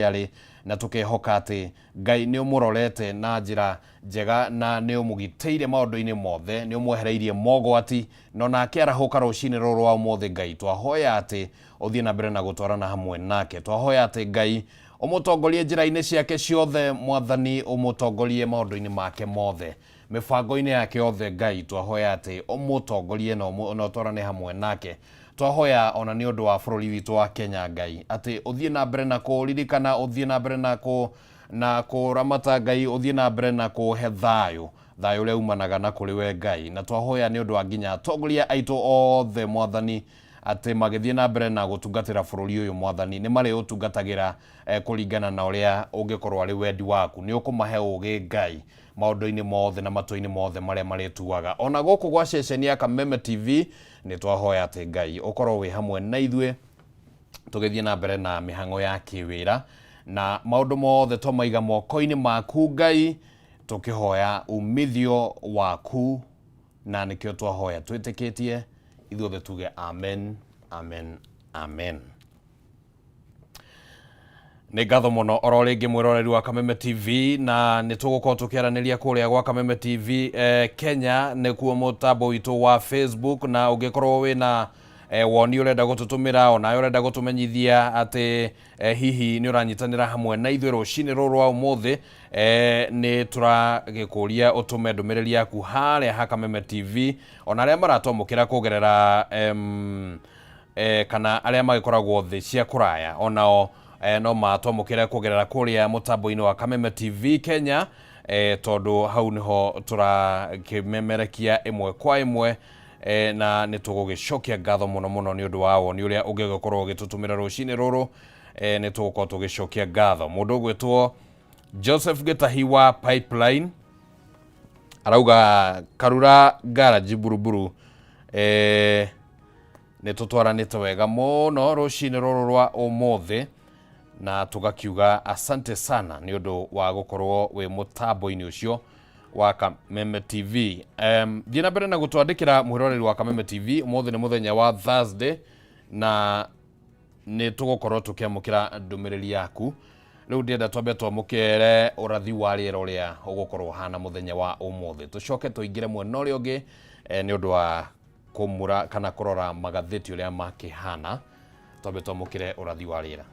yari na tukehoka ati Ngai ni umurorete na njira njega na ni umugiteire maundu-ini mothe ni umwehereirie mogwati no nake arahuka rucini ruru wa mothe. Ngai twahoya ati uthie na mbere na gutwarana hamwe nake, twahoya ati Ngai umutongorie njira-ini ciake ciothe, mwathani umutongorie maundu-ini make mothe, mibango-ini yake yothe. Ngai twahoya ati umutongorie na utwarane hamwe nake. Twahoya ona ni undu wa bururi witu wa Kenya Ngai ati uthie na mbere na kuririkana, uthie na mbere na kuramata Ngai, uthie na mbere na kuhe thayu uria umanaga na kuri we Ngai. Na twahoya ni undu wa nginya atongoria aitu othe mwathani ati magithie na mbere na gutungatira bururi uyu mwathani ni mari utungatagira kuringana na uria ungikorwo ari wendi waku. Ni ukumahe ugi Ngai maundu-ini mothe na matu-ini mothe maria marituaga ona guku gwa ceceni ya Kameme TV. Ni twahoya ati Ngai ukorwo wi hamwe na ithue tugithie na mbere na mihango ya kiwira na maundu mothe twamaiga moko-ini maku Ngai, tukihoya umithio waku na nikio twahoya twitikitie ithuothe tuge amen, amen, amen. Ni ngatho muno oro ringi mwiroreri wa Kameme TV na nitugukorwo tukiaraniria kuria gwa Kameme TV Kenya nikuo mutambo witu wa Facebook, na ungikorwo wina woni urenda gututumira ona urenda gutumenyithia ati hihi ni uranyitanira hamwe na ithuĩ rucini ruru wa umuthi, ni turagikuria utume ndumiriri yaku haria ha Kameme TV, ona aria maratomukira kugerera kana aria magikoragwo thi cia kuraya onao no matomukire kugerera kuria mutambo-ini wa Kameme TV Kenya, tondu hau niho turakimemerekia imwe kwa imwe, na nitugugicokia ngatho muno muno ni undu wa woni uria ungikorwo ugitutumira rucini ruru, nitugukorwo tugicokia ngatho. Mundu ugwitwo Joseph Gitahi wa Pipeline arauga Karura Garage Buruburu, nitutwaranite wega muno rucini ruru rwa umuthi na tugakiuga asante sana ni undu wa gukorwo wi mutambo-ini ucio wa Kameme TV. Thie na mbere na gutwandikira mwiroreri wa Kameme TV. Umuthi ni muthenya wa Thursday na ni tugukorwo tukiamukira ndumiriri yaku. Riu ndienda twambe twamukire urathi wa riera uria ugukorwo hana muthenya wa umuthi. Tucoke tuingire mwena uria ungi ni undu wa kumura kana kurora magatheti uria makihana. Twambe twamukire urathi wa riera.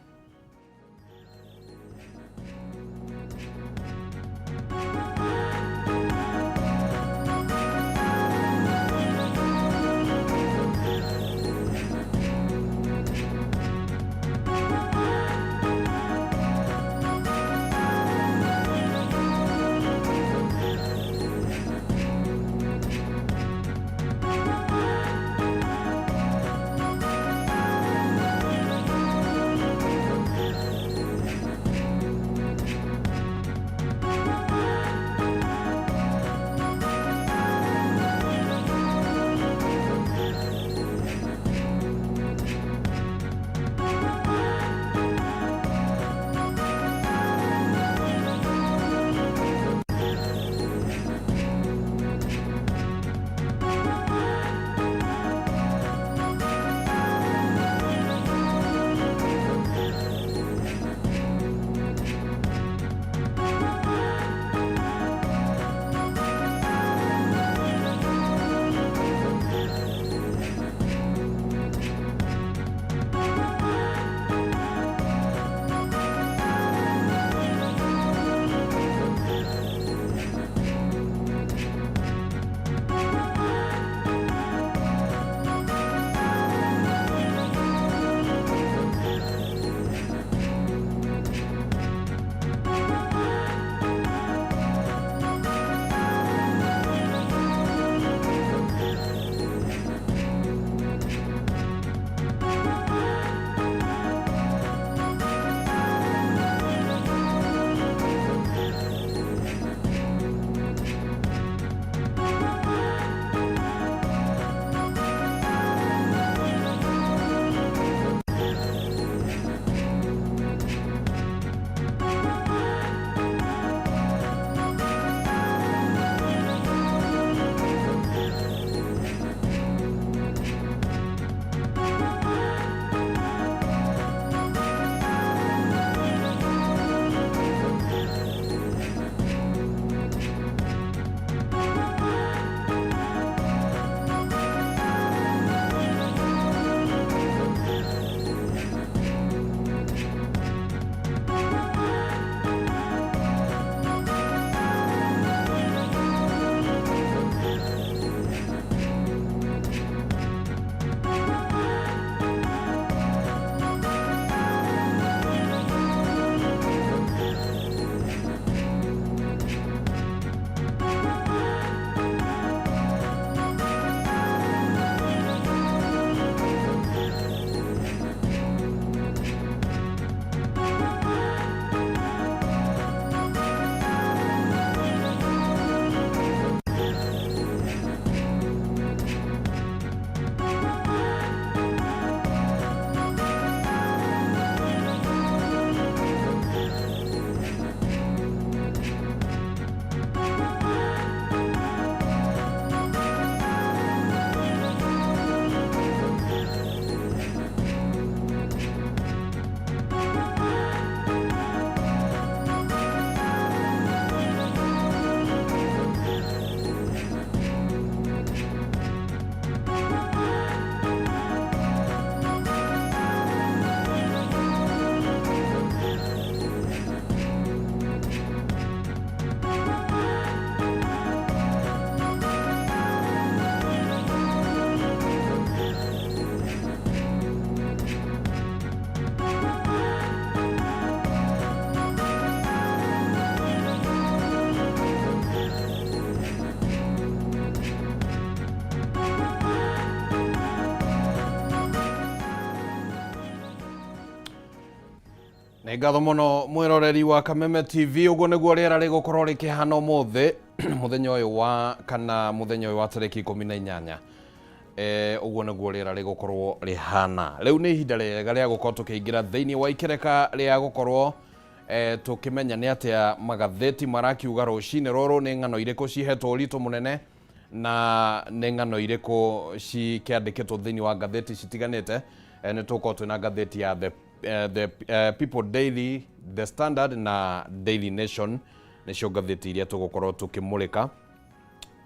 Nĩ ngatho mũno mwĩroreri wa Kameme TV, ũguo nĩguo rĩera rĩgũkorwo rĩkĩhana ũmũthĩ mũthenya ũyũ wa kana mũthenya ũyũ wa tarĩki 18. Ũguo nĩguo rĩera rĩgũkorwo rĩhana. Rĩu nĩ ihinda rĩega rĩa gũkorwo tũkĩingĩra thĩinĩ wa ikereka rĩa gũkorwo tũkĩmenya nĩ atĩa magatheti marakiuga rũcinĩ rũrũ, nĩ ng'ano irĩkũ cihetwo ũritũ mũnene na nĩ ng'ano irĩkũ cikĩandĩkĩtwo thĩinĩ wa ngatheti citiganĩte. Nĩ tũkorwo twĩna ngatheti ya the People Daily, The Standard na Daily Nation nĩcio ngatheti iria tũgũkorwo tũkĩmũrĩka.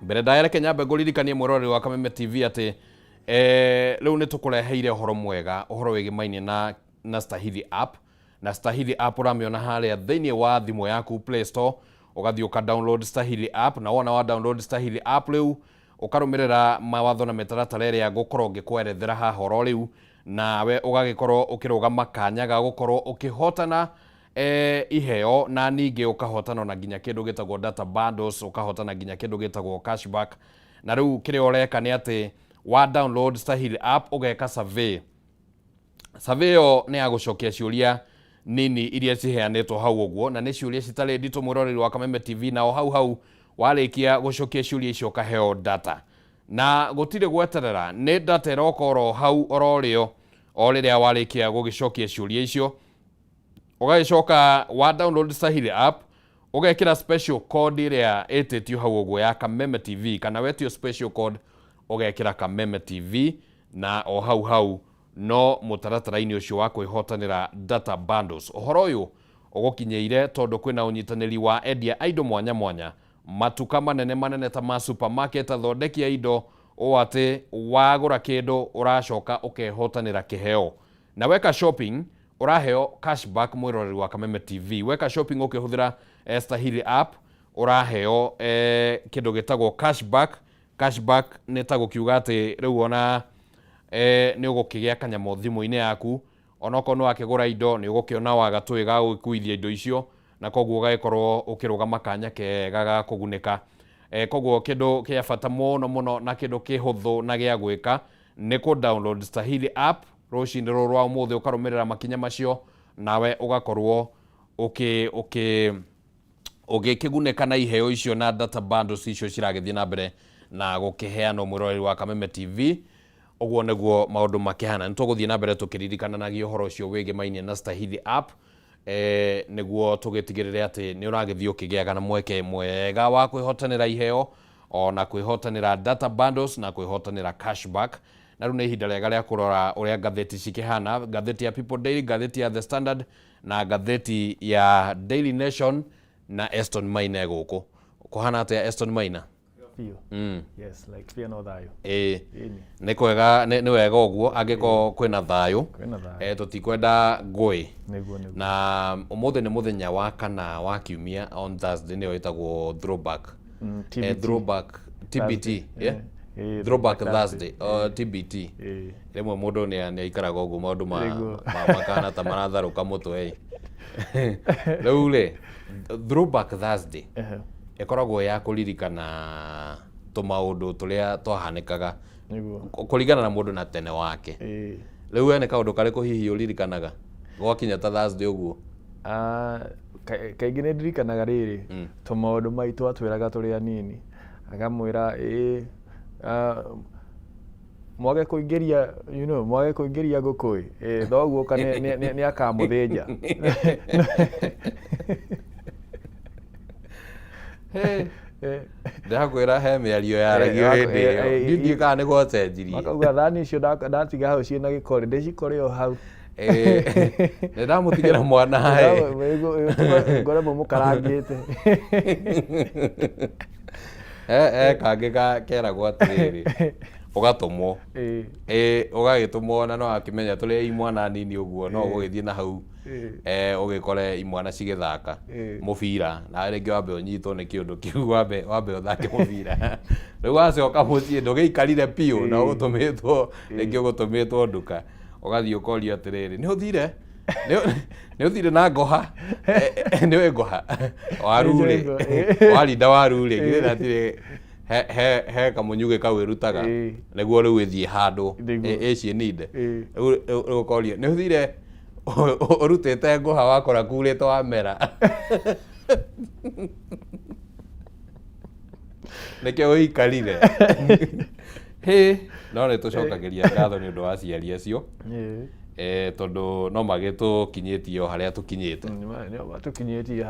Mbere ndaereke nyambe ngũririkanie mwĩroreri wa Kameme TV atĩ rĩu nĩ tũkũreheire ũhoro mwega, ũhoro wĩgĩmainie na Stahithi app. Na Stahithi app ũramĩona harĩa thĩinĩ wa thimũ yaku Play Store, ũgathiĩ ũka download Stahithi app, na wona wa download Stahithi app rĩu ũkarũmĩrĩra mawatho na mĩtaratara ĩrĩa ngũkorwo ngĩkwerethera haha oro rĩu, nawe ũgagĩkorwo ũkĩrũgama kanya ga gũkorwo ũkĩhotana iheo, na ningĩ ũkahotana na nginya kĩndũ gĩtagwo data bundles, ũkahotana nginya kĩndũ gĩtagwo cashback. Na rĩu kĩrĩa ũreka nĩ atĩ wa download Stahithi app ũgeka survey. Survey ĩyo nĩ ya gũcokia ciũria nini iria ciheanĩtwo hau ũguo, na nĩ ciũria citarĩ nditũ mwĩroreri wa Kameme TV, na o hau warĩkia gũcokia ciũria icio ũkaheo data. Na gũtirĩ gweterera, nĩ data ĩrokorwo hau ororĩo o rĩrĩa warĩkia gũgĩcokia ciũria icio. Ũgagĩcoka wa download Stahithi app, ũgekĩra special code ĩrĩa ĩtĩtio hau ũguo ya Kameme TV, kana wetio special code ũgekĩra Kameme TV, na o hau no mũtaratara-inĩ ũcio wa kwĩhotanĩra data bundles. Ũhoro ũyũ ũgũkinyĩire tondũ kwĩna ũnyitanĩri wa endia a indo mwanya mwanya, matuka manene ta ma supermarket, athondeki a indo, ũũ atĩ wagũra kĩndũ ũracoka ũkehotanĩra kĩheo. Na weka shopping ũraheo cashback mwĩroreri wa Kameme TV. Weka shopping ũkĩhũthĩra Stahithi app ũraheo kĩndũ gĩtagwo cashback. Cashback nĩ ta gũkiuga atĩ rĩu ona nĩ ũgũkĩgĩa kanyamũ thimũ-inĩ yaku, onokorwo nĩ wakĩgũra indo nĩ ũgũkĩona wagatũĩ ga gũgĩkuithia indo icio, na koguo ũgagĩkorwo ũkĩrũgama kanya kega ga kũgunĩka. Koguo kĩndũ kĩa bata mũno na kĩndũ kĩhũthũ na gĩa gwĩka nĩ kũ download Stahithi app rũcinĩ rũrũ rwa ũmũthĩ, ũkarũmĩrĩra makinya macio, nawe ũgakorwo ũgĩkĩgunĩka na iheo icio na data bundles icio ciragĩthiĩ na mbere na gũkĩheanwo mwĩroreri wa Kameme TV. Ũguo nĩguo maũndũ makĩhana. Nĩ tũgũthiĩ na mbere tũkĩririkanagia ũhoro ũcio wĩgĩmainie na Stahithi app, nĩguo tũgĩtigĩrĩre atĩ nĩ ũragĩthiĩ ũkĩgĩaga na mweke mwega wa kwĩhotanĩra iheo, ona kwĩhotanĩra data bundles na kwĩhotanĩra cashback. Na rĩu nĩ ihinda rĩega rĩa kũrora ũrĩa ngatheti cikĩhana, ngatheti ya People Daily, ngatheti ya The Standard na ngatheti ya Daily Nation na Eston Maina gũkũ. Kũhana atĩa Eston Maina? Yes, like fear no thayo. Nĩ kwega, nĩ wega ũguo angĩkorwo kwĩna thayũ. Tũtikwenda ngũĩ. Na ũmũthĩ nĩ mũthenya wa kana wa kiumia, on Thursday nĩyo ĩtagwo throwback. Throwback TBT, throwback Thursday, TBT. Rĩmwe mũndũ nĩ aikaraga ũguo maũndũ makana ta maratharũka mũtwe. Rĩu rĩ, throwback Thursday ĩkoragwo ya kũririkana tũmaũndũ tũrĩa twahanĩkaga kũringana na mũndũ na tene wake. Rĩu we nĩ kaũndũ karĩkũ hihi ũririkanaga gwakinya ta Thursday ũguo? Kaingĩ nĩ ndirikanaga rĩrĩ, tũmaũndũ maitũ atwĩraga tũrĩ anini, akamwĩra mwage kũingĩria ngũkũ, thoguo nĩ akamũthĩnja. Ndakwĩra he mĩario yaragio hĩndĩ ĩyo, ndiũĩ kana nĩ gwacenjirie. Makauga thani icio ndatiga hau ciĩna gĩkore, ndĩcikore o hau. Nĩ ndamũtigĩra mwana ngore mũkarangĩte. He kangĩ keragwo atĩrĩrĩ, ũgatũmwo, ũgagĩtũmwo, na no akĩmenya tũrĩ imwana nini ũguo, no ũgũgĩthiĩ na hau ũgĩkore imwana cigĩthaka mũbira, na rĩngĩ wambe ũnyitwo nĩ kĩũndũ kĩu, wambe ũthake mũbira. Rĩu wacoka mũciĩ ndũgĩikarire piũ, na ũgũtũmĩtwo rĩngĩ ũgũtũmĩtwo nduka, ũgathiĩ ũkorio atĩrĩrĩ, nĩ ũthire na ngoha, nĩwe ngoha waru rĩ, warinda waru rĩ, ngĩrĩra atĩrĩ he kamunyuge kau ĩrutaga nĩguo rĩu ĩthiĩ handũ ĩciĩ ninde. Rĩu ũkoria nĩ ũthire urutite nguha wakora kurite wamera neke uikarire no nä tå cokageria ngatho nä å ndå wa ciari acio tondå no magä kinyätie o harä a tå kinyätie.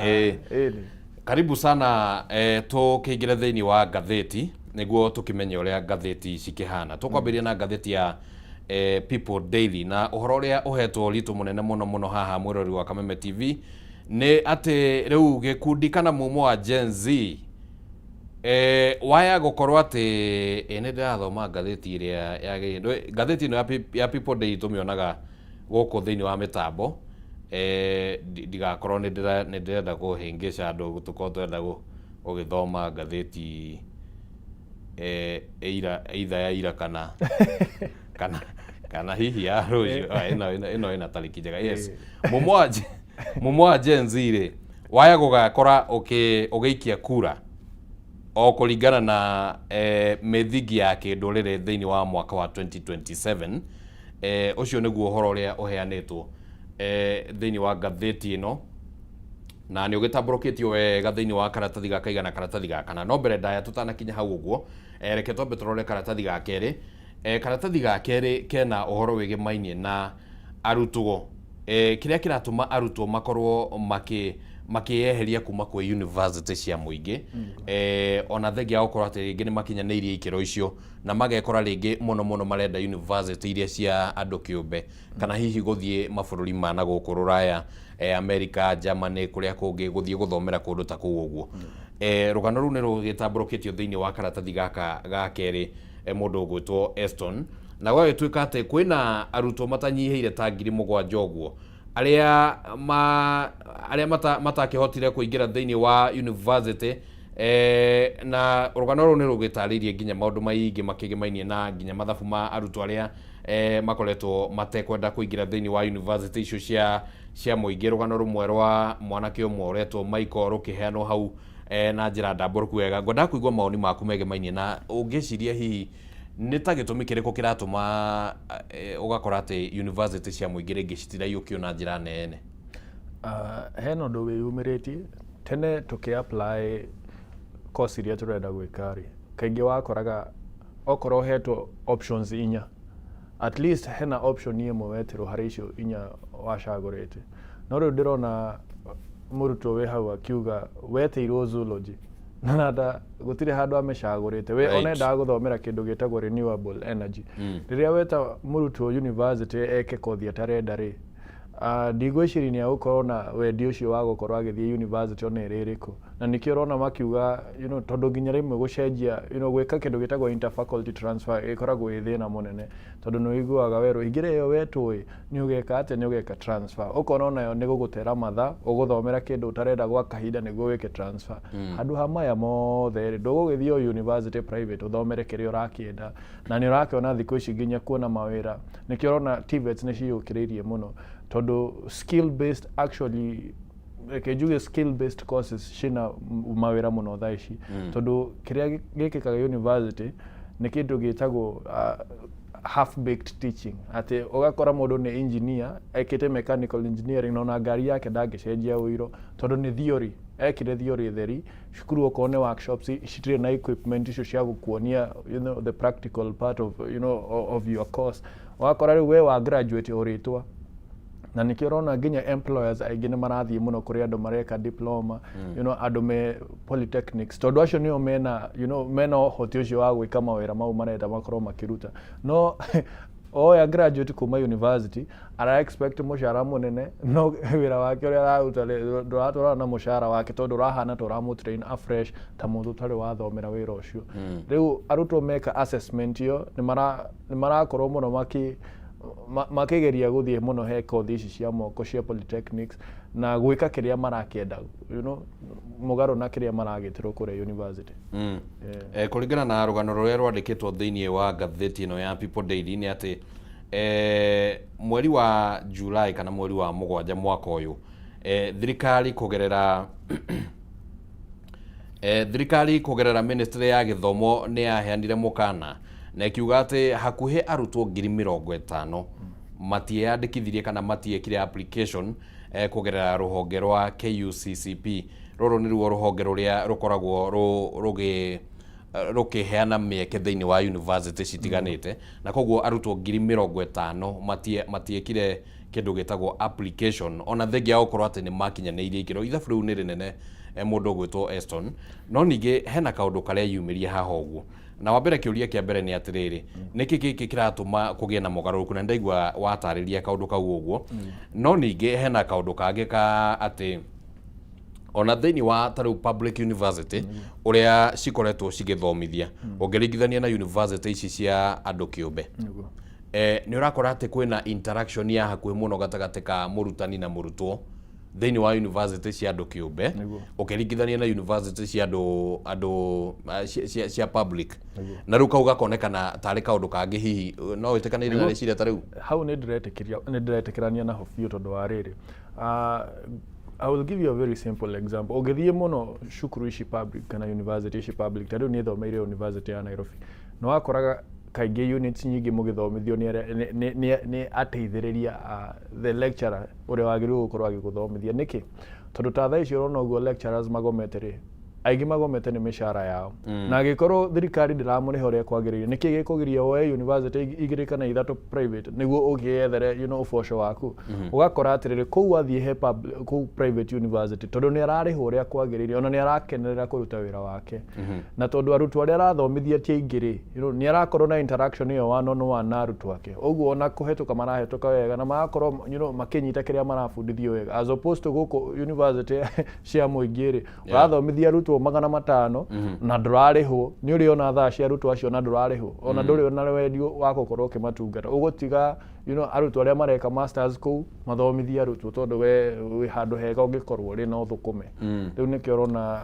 Karibu sana tå kä ingä re thä inä wa ngathäti nä guo tå kä menye å rä a ngathäti cikä tå kwambä ria na ngathäti ya People Daily na å horo å rä a å hetwo ritå må nene må no haha mwä rori wa Kameme TV nä atä rä u gä kundi kana mumo wa Gen Z waya gukorwo ati nä ndä rathoma ngathäti ä rä a yagä ngathäti ä no ya People Daily tå mä onaga gåkå thä inä wa mä tambo ndigakorwo nä ndä renda kå hä ngä ca andå tå korwo tå renda gå gä thoma ngathäti either ya ira kana hihi ya rå ä no ä na tarä ki njega. Yes, mumo wa Gen Z rä waya gå gakora å gä ikia kura o kå ringana na mithingi ya kä ndå rä rä thä inä wa mwaka wa 2027 å cio nä guo å horo å rä a å heanä two thä inä wa ngathäti ä no na nä å gä tambå rå kä tio wega thä inä wa karatathi gaka igana karatathi gaka na no mbere ndaya tå tanakinya hau å guo reke twambe tå rore karatathi ga kerä. Karatathi ga kerä kena å horo wä gä mainie na arutwo kä rä a kä ratå ma arutwo makorwo makieheria kuma kwä university cia muingi ona thengia gukorwo ati ringi ni makinyanĩirie ikero icio na magekora ringi muno marenda university iria cia andu kiumbe kana hihi guthie mabũrũri ma na gũkũ Rũraya America Germany kuria kungi guthie guthomera kundu ta kuu uguo. Rũgano rũu nĩ rũgĩtambũrũkĩtio thĩinĩ wa karatathi gaka ga kerĩ mũndũ ũgwĩtwo Eston na gwagĩtuĩka atĩ kwĩna arutwo matanyihĩire ta 7,000 ũguo aria matakĩhotire kũingĩra thĩinĩ wa university na rũgano rũu nĩ rũgĩtarĩirie nginya maũndũ maingĩ makĩgemainie na nginya mathabu ma arutwo arĩa makoretwo matekwenda kũingĩra thĩinĩ wa university icio cia mũingĩ. Rũgano rũmwe rwa mwanake ũmwe ũretwo Michael rũkĩheanwo hau na njĩra ndambũrũku wega. Ngwendaga kũigua mawoni maku megemainie na ũngĩciria hihi nĩ ta gĩtũmi kĩrĩkũ kĩratũma ũgakora atĩ university cia mũingĩ rĩngĩ citiraiyũkio na njĩra nene? Hena ũndũ wĩyumĩrĩtie tene tũkĩ-apply course iria tũrenda gwĩka rĩ kaingĩ wakoraga okorwo uhetwo options 4 at least hena option ĩmwe weterwo harĩ icio 4 wacagũrĩte no rĩu ndĩrona mũrutwo wĩ hau akiuga weteirwo zoology na nada gũtirĩ handũ amecagũrĩte we onendaga gũthomera kĩndũ gĩtagwo renewable energy rĩrĩa weta mũrutwo university eke kothi atarenda rĩ ndigwĩciria nĩ agũkorwo na wendi ũcio wa gũkorwo agĩthiĩ university ona ĩrĩrĩkũ na nĩkĩo ũrona makiuga tondũ nginya rĩmwe gũcenjia gwĩka kĩndũ gĩtagwo interfaculty transfer ĩkoragwo ĩ thĩna mũnene tondũ nĩ ũiguaga werwo hingĩra ĩyo wetũĩ nĩ ũgeka atĩa nĩ ũgeka transfer ũkona onayo nĩ gũgũtera mathaa ũgũthomera kĩndũ ũtarenda gwa kahinda nĩguo wĩke transfer handũ ha maya mothe ndũgũgĩthiĩ o university private ũthomere kĩrĩa ũrakĩenda na nĩ ũrakĩona thikũ ici nginya kuona mawĩra nĩkĩo ũrona TVETs nĩ ciyũkĩrĩirie mũno tondũ skill based actually njuge skill based courses cina mawĩra mũno thaa ici tondũ kĩrĩa gĩkĩkaga university nĩ kĩndũ gĩtagwo half baked teaching atĩ ũgakora mũndũ nĩ engineer ekĩte mechanical engineering na ona ngari yake ndangĩcenjia ũiro tondũ nĩ theory ekire theory theri cukuru okorwo nĩ workshops citirĩ na equipment icio cia gũkuonia the practical part of of your course ũgakora rĩu we wa graduate ũrĩtwa na nĩkĩo ũrona nginya employers aingĩ nĩ marathiĩ mũno kũrĩ andũ mareka diploma andũ me polytechnics tondũ acio nĩo mena ũhoti ũcio wa gwĩka mawĩra mau marenda makorwo makĩruta no oya graduate kuma university ara expect mũcara mũnene no wĩra wake ũrĩa araruta ndũratwarana na mũcara wake tondũ ũrahana ta ũramũtrain afresh ta mũndũ ũtarĩ wathomera wĩra ũcio. Rĩu arutwo meka assessment ĩyo nĩ marakorwo mũno makĩgeria gũthiĩ mũno he kothi ici cia moko cia polytechnics na gwĩka kĩrĩa marakĩenda mũgarũ na kĩrĩa maragĩtĩrwo kũrĩa university. Kũringana na rũgano rũrĩa rwandĩkĩtwo thĩinĩ wa ngathĩti ĩno ya People Daily nĩ atĩ mweri wa July kana mweri wa Mũgwanja mwaka ũyũ thirikari kũgerera ministry ya gĩthomo nĩ yaheanire mũkana na ikiuga atĩ hakuhĩ arutwo 50,000 matiandikithirie kana matiekire application kugerera ruhonge rwa KUCCP. Roro ni ruo ruhonge ruria rukoragwo rukiheana mieke thiini wa university citiganite, na koguo arutwo 50,000 matiekire kindu gitagwo application ona thengia gukorwo ati ni makinyanirie ikiro. Ithabu riu ni rinene mundu gwitwo Eston, no ningi hena kaundu karia yumirie haha uguo. Na wambere kiuria kia mbere ni atiriri, niki giki kiratuma kugie na mugaruruku, na ndaigua watariria kaundu kau uguo. No ningi hena kaundu kangi ka ati ona thiini wa taru public university uria cikoretwo cigithomithia ungiringithania na university ici cia andu kiumbe, ni urakora ati kwina interaction ya hakuhi muno gatagati ka murutani na murutwo thiini wa university cia andu kiumbe ukiringithania na university cia andu cia public. Na riu kau gakonekana tari kaundu kangi hihi no witikanire na reciria ta riu hau ni ndiretikirania naho biu tondu wa riri. I will give you a very simple example. Ogethie muno cukuru ici public kana university ici public, tariu ni thomeire university ya Nairobi, no wakoraga kaingĩ units nyingĩ mũgĩthomithio nĩ ateithĩrĩria the lecturer ũrĩa wagĩrĩirwo gũkorwo agĩgũthomithia. Nĩkĩ? Tondũ ta thaa ici ũrona ũguo lecturers magomete rĩ, aingĩ magomete nĩ mĩcara yao, na agĩkorwo thirikari ndĩramũrĩha ũrĩa kwagĩrĩire, nĩkĩ gĩkũgiria woe university 2 kana 3 private nĩguo ũgĩethere ũboco waku? Ũgakora atĩrĩrĩ, kũu wathiĩ he kũu private university tondũ nĩ ararĩhwo ũrĩa kwagĩrĩire, ona nĩ arakenerera kũruta wĩra wake, na tondũ arutwo arĩa arathomithia ti aingĩ rĩ, nĩ arakorwo na interaction ĩyo one-on-one na arutwo ake, ũguo ona kũhetũka marahĩtũka wega na magakorwo makĩnyita kĩrĩa marabundithio wega, as opposed to gũkũ university cia mũingĩ rĩ, ũrathomithia arutwo 500 na ndũrarĩhwo, nĩ ũrĩ ona thaa cia arutwo acio na ndũrarĩhwo, ona ndũrĩ ona wendio wa gũkorwo ũkĩmatungata. Ũgũtiga arutwo arĩa mareka masters kũu mathomithie arutwo tondũ we wĩ handũ hega ũngĩkorwo rĩ no thũkũme. Rĩu nĩkĩo ũrona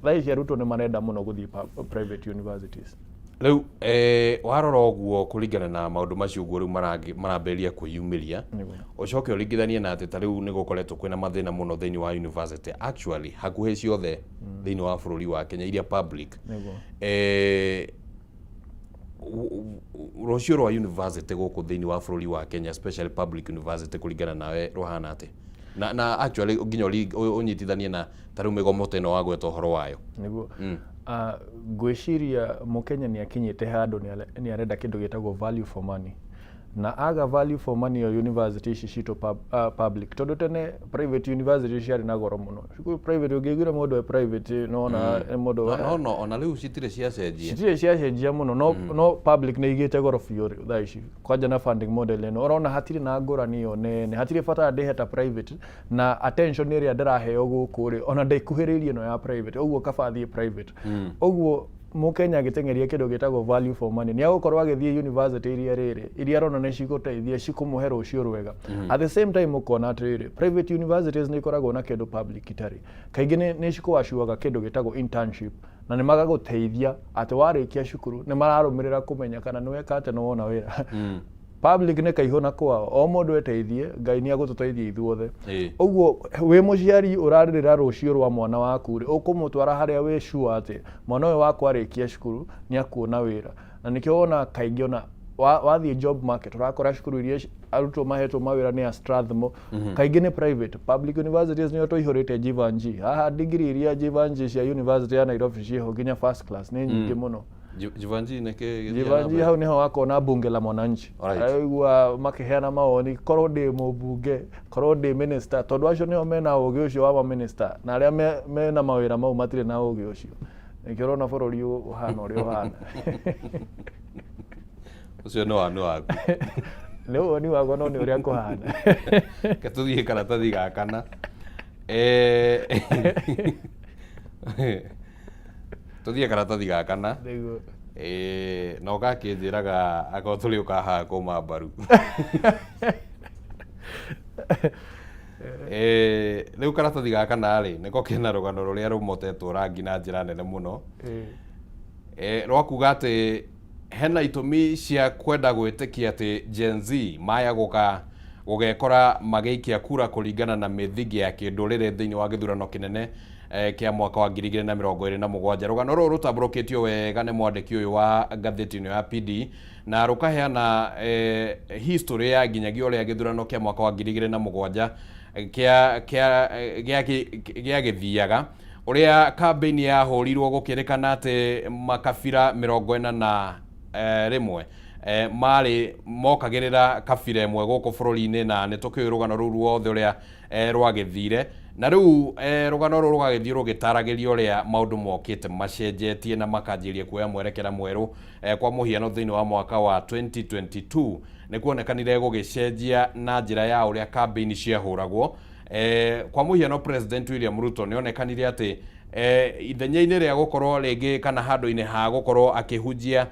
thaa ici arutwo nĩ marenda mũno gũthiĩ private universities. Riu warora uguo kuringana na maundu macio uguo riu maramberia kwiyumiria, ucoke uringithanie na ati tariu ni gukoretwo kwina mathina muno thiini wa university actually hakuhi ciothe thiini wa bururi wa Kenya iria public. Rucio rwa university guku thiini wa bururi wa Kenya especially public university kuringana nawe ruhana ati na actually nginya unyitithanie na tariu migomo teno wa gweta uhoro wayo niguo ngwiciria mukenya ni akinyite handu ni arenda kindu gitagwo value for money, na aga value for money yo university ici cito public tondu tene private university ciari na goro muno. Cukuru private ungigura mundu private no na mundu no ona riu citire ciacenjia muno no public ni igite goro biu thaa ici kwanja na funding model eno urona hatire na ngurani yo nene, hatire bata ndiheta private na attention area ndiraheo guku ri ona ndikuhiririe no ya private, uguo kabathie private uguo mukenya agitengeria kindu gitagwo value for money ni agukorwo agithie university iria rona ni ciguteithia cikumuhe rucio rwega. At the same time ukona atiriri private universities ni ikoragwo na kindu public itari kaingi ni cikuashuaga kindu gitagwo internship na ni magaguteithia ati warikia cukuru ni mararumirira kumenya kana ni weka ate no wona wira. Public ne kaihona kwa o mundu eteithie Ngai ni agututeithia ithuothe. Uguo wi muciari uraririra rucio rwa mwana waku ri ukumutwara haria wi sure ati mwana uyu wakwa arikia cukuru ni akuona wira, na nikio wona kaingi ona wathie job market urakora cukuru iria arutwo mahetwo mawira ni a Strathmore kaingi ni private. Public universities ni oto ihorete Jivanji haha degree iria Jivanji cia university ya Nairobi ciho nginya first class ni nyingi muno. Jivanji neke Jivanji hau niho wakona bunge la mwananchi aigua makiheana mawoni korwo ndi mubunge korwo ndi minister tondu acio niho mena ugi ucio wa minister na aria mena mawira mau matire na ugi ucio nikio rona bururi uhana uri uhana ucio no anu waku no ni wako no ni uria kuhana katuthie karatathi gakana tuthie karatathi gakana no gakinjiraga ako tuli ukaha kuma mbaru riu karatathi gakana ri niko kina rugano ruria rumotetwo rangi na njira nene muno rwakuga ati hena itumi cia kwenda gwitikia ati Gen Z maya guka gũgekora magĩikia kura kũringana na mĩthingi ya kĩndũrĩrĩ thĩinĩ wa gĩthurano kĩnene kĩa mwaka wa 2027. Rũgano rũrũ rũtambũrũkĩtio wega nĩ mwandĩki ũyũ wa ngathĩti ĩno ya PD na rũkaheana history ya nginyagia ũrĩa gĩthurano kĩa mwaka wa 2007 gĩagĩthiaga, ũrĩa campaign yahũrirwo gũkĩrĩkana atĩ makabira 41 marĩ mokagĩrĩra kabira ĩmwe gũkũ bũrũri-inĩ, na nĩ tũkĩũĩ rũgano rũu ruothe ũrĩa rwagĩthire, na rĩu rũgano rũrũ rũgagĩthiĩ rũgĩtaragĩria ũrĩa maũndũ mokĩte macenjetie na makanjĩrĩria kuoya mwerekera mwerũ. Kwa mũhiano thĩinĩ wa mwaka wa 2022 nĩ kuonekanire gũgĩcenjia na njĩra ya ũrĩa campaign ciahũragwo. Kwa mũhiano President William Ruto nĩ onekanire atĩ ithenya-inĩ rĩa gũkorwo rĩngĩ kana handũ-inĩ ha gũkorwo akĩhunjia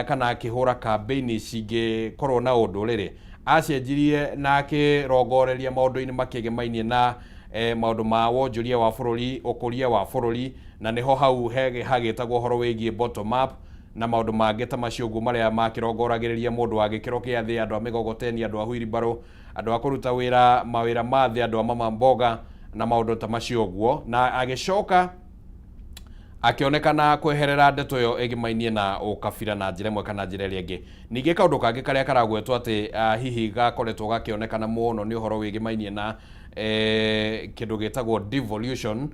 kana akĩhũra campaign cingĩkorwo na ũndũrĩrĩ, acenjirie na akĩrongoreria maũndũ-inĩ makĩgemainie na maũndũ ma wonjoria wa bũrũri, ũkũria wa bũrũri, na nĩho hau hagĩtagwo ũhoro wĩgiĩ bottom up na maũndũ mangĩ ta macio ũguo marĩa makĩrongoragĩrĩria mũndũ wa gĩkĩro kĩa thĩ, andũ a mĩgogoteni, andũ a wheelbarrow, andũ a kũruta mawĩra ma thĩ, andũ a mama mboga na maũndũ ta macio ũguo, na agĩcoka akĩonekana kweherera ndeto ĩyo ĩgĩmainie na ũkabira na njĩra ĩmwe kana njĩra ĩrĩa ĩngĩ. Ningĩ kaũndũ kangĩ karĩa karagwetwo atĩ hihi gakoretwo gakĩonekana mũno nĩ ũhoro wĩgĩmainie na kĩndũ gĩtagwo devolution,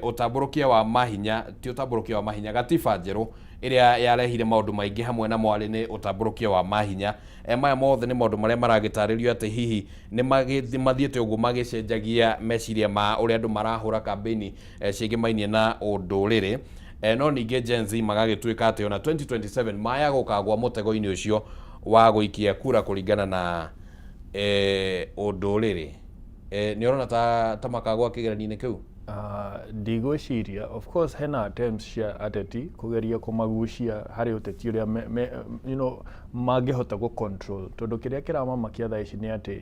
ũtambũrũkia wa mahinya, ti ũtambũrũkia wa mahinya, gatiba njerũ ĩrĩa yarehire maũndũ maingĩ, hamwe na mwarĩ nĩ ũtambũrũkia wa mahinya. Maya mothe nĩ maũndũ marĩa maragĩtarĩrio atĩ hihi nĩ mathiĩte ũguo magĩcenjagia meciria ma ũrĩa andũ marahũra campaign ciĩgĩmainie na ũndũrĩrĩ. No ningĩ Gen Z magagĩtuĩka atĩ ona 2027 maya gũkagwa mũtego-inĩ ũcio wa gũikia kura kũringana na ũndũrĩrĩ. Nĩ ũrona ta makagwa kĩgeranio-inĩ kĩu? Ndigwĩciria, of course hena attempts cia ateti kũgeria kũmagucia harĩ ũteti ũrĩa mangĩhota gũ-control, tondũ kĩrĩa kĩramamakia thaa ici nĩ atĩ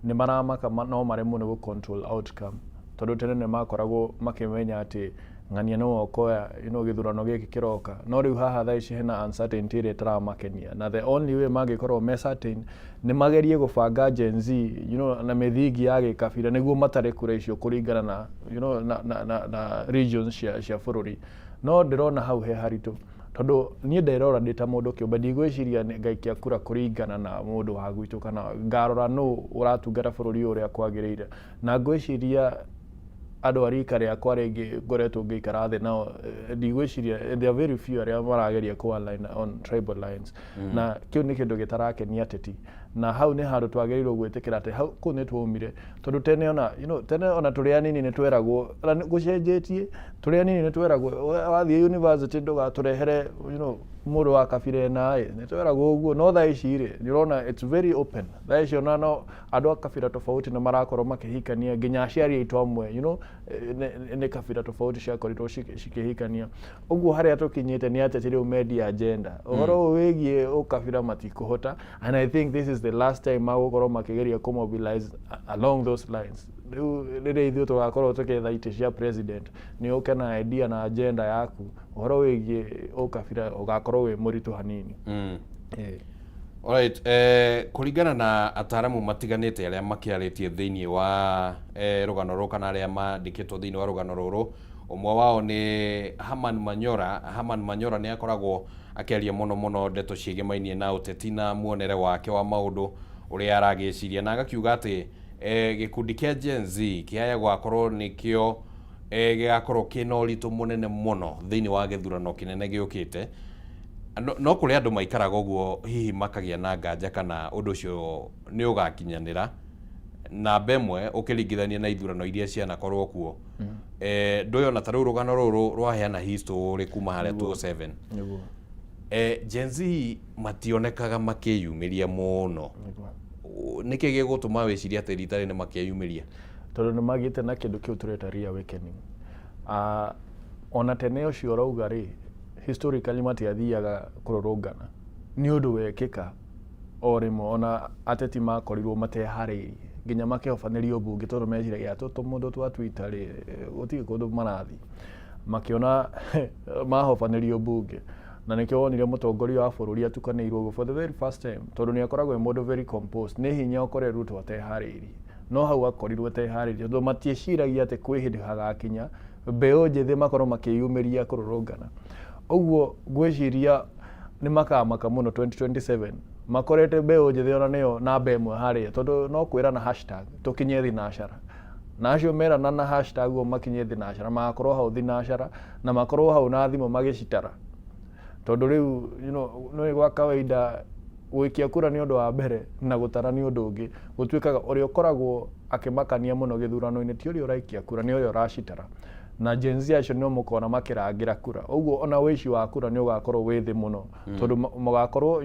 nĩ maramaka no maremwo nĩ gũ-control outcome, tondũ tene nĩ makoragwo makĩmenya atĩ ng'ania no okoya gĩthurano gĩkĩ kĩroka, no rĩu haha thaa ici hena uncertainty ĩrĩa ĩtaramakenia, na the only way mangĩkorwo me certain nĩ magerie gũbanga Gen Z na mĩthingi ya gĩkabira nĩguo matare kura icio kũringana na regions cia bũrũri. No ndĩrona hau he haritũ, tondũ niĩ nderora ndĩ ta mũndũ kĩũmbe, ndigwĩciria ngaikia kura kũringana na mũndũ wa gwitũ, kana ngarora nũ ũratungata bũrũri ũrĩa kwagĩrĩire, na ngwĩciria andũ a rika rĩakwa rĩngĩ ngoretwo ngĩikara thĩ nao, ndigwĩciria there are very few arĩa marageria ku-align on tribal lines, na kĩu nĩ kĩndũ gĩtarakenia ateti, na hau nĩ handũ twagĩrĩirwo gwĩtĩkĩra atĩ hau kũu nĩ twaumire, tondũ tene ona tũrĩ anini nĩ tweragwo, gũcenjetie, tũrĩ anini nĩ tweragwo wathiĩ university ndũgatũrehere mũndũ wa kabira ĩna, nĩ tweragwo ũguo. No thaa ici rĩ, nĩ ũrona it's very open thaa ici, ona no andũ a kabira tofauti nĩ marakorwo makĩhikania, nginya aciari aitũ amwe nĩ kabira tofauti ciakorirwo cikĩhikania. Ũguo harĩa tũkinyĩte nĩ ateti rĩu mendia agenda, ũhoro ũyũ wĩgiĩ ũkabira matikũhota, and I think this is the last time magũkorwo makĩgeria kũmobilize along those lines. Rĩu rĩrĩa ithuĩ tũgakorwo tũketha itĩ cia president, nĩ ũke na idea na agenda yaku, ũhoro wĩgiĩ ũkabira ũgakorwo wĩ mũritũ hanini. Alright, kũringana na ataaramu matiganĩte arĩa makĩarĩtie thĩinĩ wa rũgano rũrũ kana arĩa mandĩkĩtwo thĩinĩ wa rũgano rũrũ, ũmwe wao nĩ Herman Manyora. Herman Manyora nĩ akoragwo akĩaria mũno ndeto ciĩgĩmainie na ũteti na muonere wake wa maũndũ ũrĩa aragĩciria, na agakiuga atĩ gĩkundi kĩa Gen Z kĩaya gwakorwo nĩkĩo gĩgakorwo kĩna ũritũ mũnene mũno thĩinĩ wa gĩthurano kĩnene gĩũkĩte. No kũrĩ andũ maikaraga ũguo hihi makagĩa na nganja kana ũndũ ũcio nĩ ũgakinyanĩra namba ĩmwe ũkĩringithania na ithurano iria cianakorwo kuo. Ndũĩ ona ta rĩu rũgano rũrũ rwaheana history kuma harĩa 2007. Gen Z mationekaga makĩyumĩria mũno. Nĩkĩ gĩgũtũma wĩciria atĩ rita rĩrĩ nĩ makĩyumĩria? Tondũ nĩ magĩte na kĩndũ kĩu tũreta reawakening. Ona tene ũcio ũrauga rĩ, historically matiathiaga kũrũrũngana nĩ ũndũ wekĩka o rĩmwe, ona ateti makorirwo mateharĩirie nginya makĩhobanĩrio mbunge, tondũ meciragia mũndũ twa Twitter rĩ, gũtirĩ kũndũ marathiĩ, makĩona mahobanĩrio mbunge. na nĩkĩo wonire mũtongoria wa bũrũri atukanĩirwo ũguo for the very first time, tondũ nĩ akoragwo mũndũ very composed, nĩ hinya ũkore Ruto ateharĩirie, no hau akorirwo ateharĩirie tondũ matieciragia atĩ kwĩ hĩndĩ hagakinya mbeũ njĩthĩ makorwo makĩyumĩria kũrũrũngana. Ũguo ngwĩciria nĩ makamaka mũno 2027 makorete mbeũ njĩthĩ ona nĩyo namba ĩmwe harĩa, tondũ no kwĩra na hashtag tũkinye thinacara, na acio merana na hashtag o makinye thinacara magakorwo hau thinacara na makorwo hau na thimũ magĩcitara, tondũ rĩu nĩ gwa kawaida gũikia kura nĩ ũndũ wa mbere na gũtara nĩ ũndũ ũngĩ, gũtuĩkaga ũrĩa ũkoragwo akĩmakania mũno gĩthurano-inĩ ti ũrĩa ũraikia kura, nĩ ũrĩa ũracitara, na Gen Z acio nĩo mũkona makĩrangĩra kura, ũguo ona wĩici wa kura nĩ ũgakorwo wĩ thĩ mũno, tondũ mũgakorwo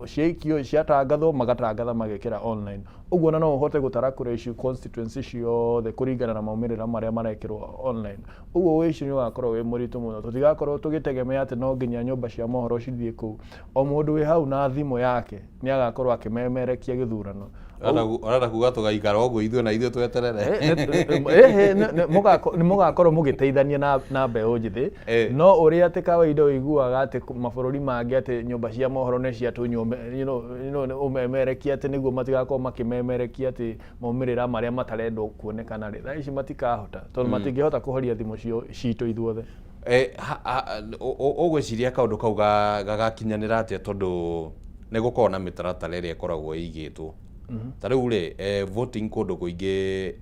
ciaikio ciatangathwo magatangatha magĩkĩra online, ũguo ona no ũhote gũtara kura icio constituency ciothe kũringana na maumĩrĩra marĩa marekĩrwo online, ũguo wĩici nĩ ũgakorwo wĩ mũritũ mũno, tũtigakorwo tũgĩtegemea atĩ no nginya nyũmba cia mohoro cithiĩ kũu, o mũndũ wĩ hau na thimũ yake nĩ agakorwo akĩmemerekia gĩthurano. Orada kuga tũgaikara ũguo ithuĩ na ithuĩ tweterere. Nĩ mũgakorwo mũgĩteithania na mbeũ njĩthĩ, no ũrĩa atĩ kawaida ũiguaga atĩ mabũrũri mangĩ atĩ nyũmba cia mohoro nĩ ciatũnywo ũmemerekia atĩ nĩguo matigakorwo makĩmemerekia atĩ maumĩrĩra marĩa matarendwo kuonekana rĩ, thaa ici matikahota tondũ matingĩhota kũhoria thimũ citũ ithuothe. Ũgwĩciria kaũndũ kau gagakinyanĩra atĩa, tondũ nĩ gũkorwo na mĩtaratara ĩrĩa ĩkoragwo ĩigĩtwo. Ta rĩu rĩ voting kũndũ kũingĩ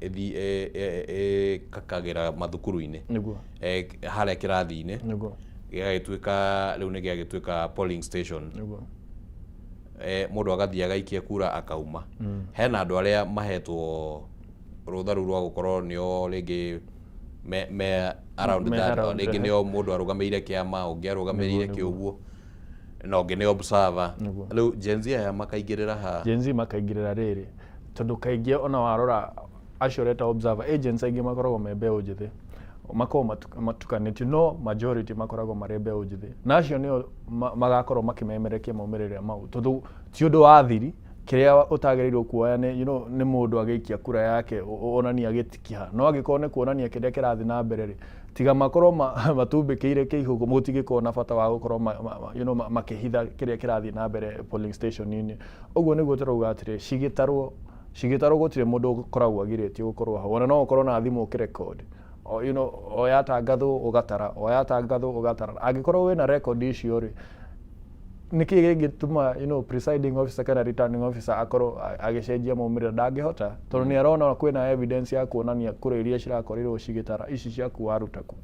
kakagĩra mathukuru-inĩ harĩa kĩrathi-inĩ gĩgagĩtuĩka rĩu nĩ gĩagĩtuĩka polling station, mũndũ agathiĩ agaikia kura akauma. Hena andũ arĩa mahetwo rũtha rũu rwa gũkorwo nĩo rĩngĩ me around that, rĩngĩ nĩo mũndũ arũgamĩrĩire kĩama, ũngĩ arũgamĩrĩire kĩũguo, na ũngĩ nĩ observer. Rĩu Gen Z aya makaingĩrĩra ha. Gen Z makaingĩrĩra rĩrĩ, tondũ kaingĩ ona warora acio reta observer agents aingĩ makoragwo me mbeũ njĩthĩ, makoragwo matukanĩtio, no majority makoragwo marĩ mbeũ njĩthĩ, na acio nĩo magakorwo makĩmemerekia maumĩrĩra mau, tondũ ti ũndũ wa thiri, kĩrĩa ũtagĩrĩirwo kuoya nĩ mũndũ agĩikia kura yake onania gĩtikiha, no angĩkorwo nĩ kuonania kĩrĩa kĩrathiĩ na mbere rĩ, tiga makorwo matumbĩkĩire kĩihũgũ, mũtigĩkorwo na bata wa gũkorwo makĩhitha kĩrĩa kĩrathiĩ na mbere polling station-inĩ. Ũguo nĩguo tũrauga atĩrĩ, cigĩtarwo gũtirĩ mũndũ ũkoragwo agirĩtio gũkorwo hau, ona no ũkorwo na thimũ ũkĩrekondi, oya tangathwo ũgatara, oya tangathwo ũgatara, angĩkorwo wĩna rekondi icio rĩ, nĩkĩ gĩgĩtũma presiding officer kana returning officer akorwo agĩcenjia maumĩrĩra? Ndangĩhota, tondũ nĩ arona kwĩna evidence ya kuonania kura iria cirakorirwo cigĩtara ici ciaku waruta ku.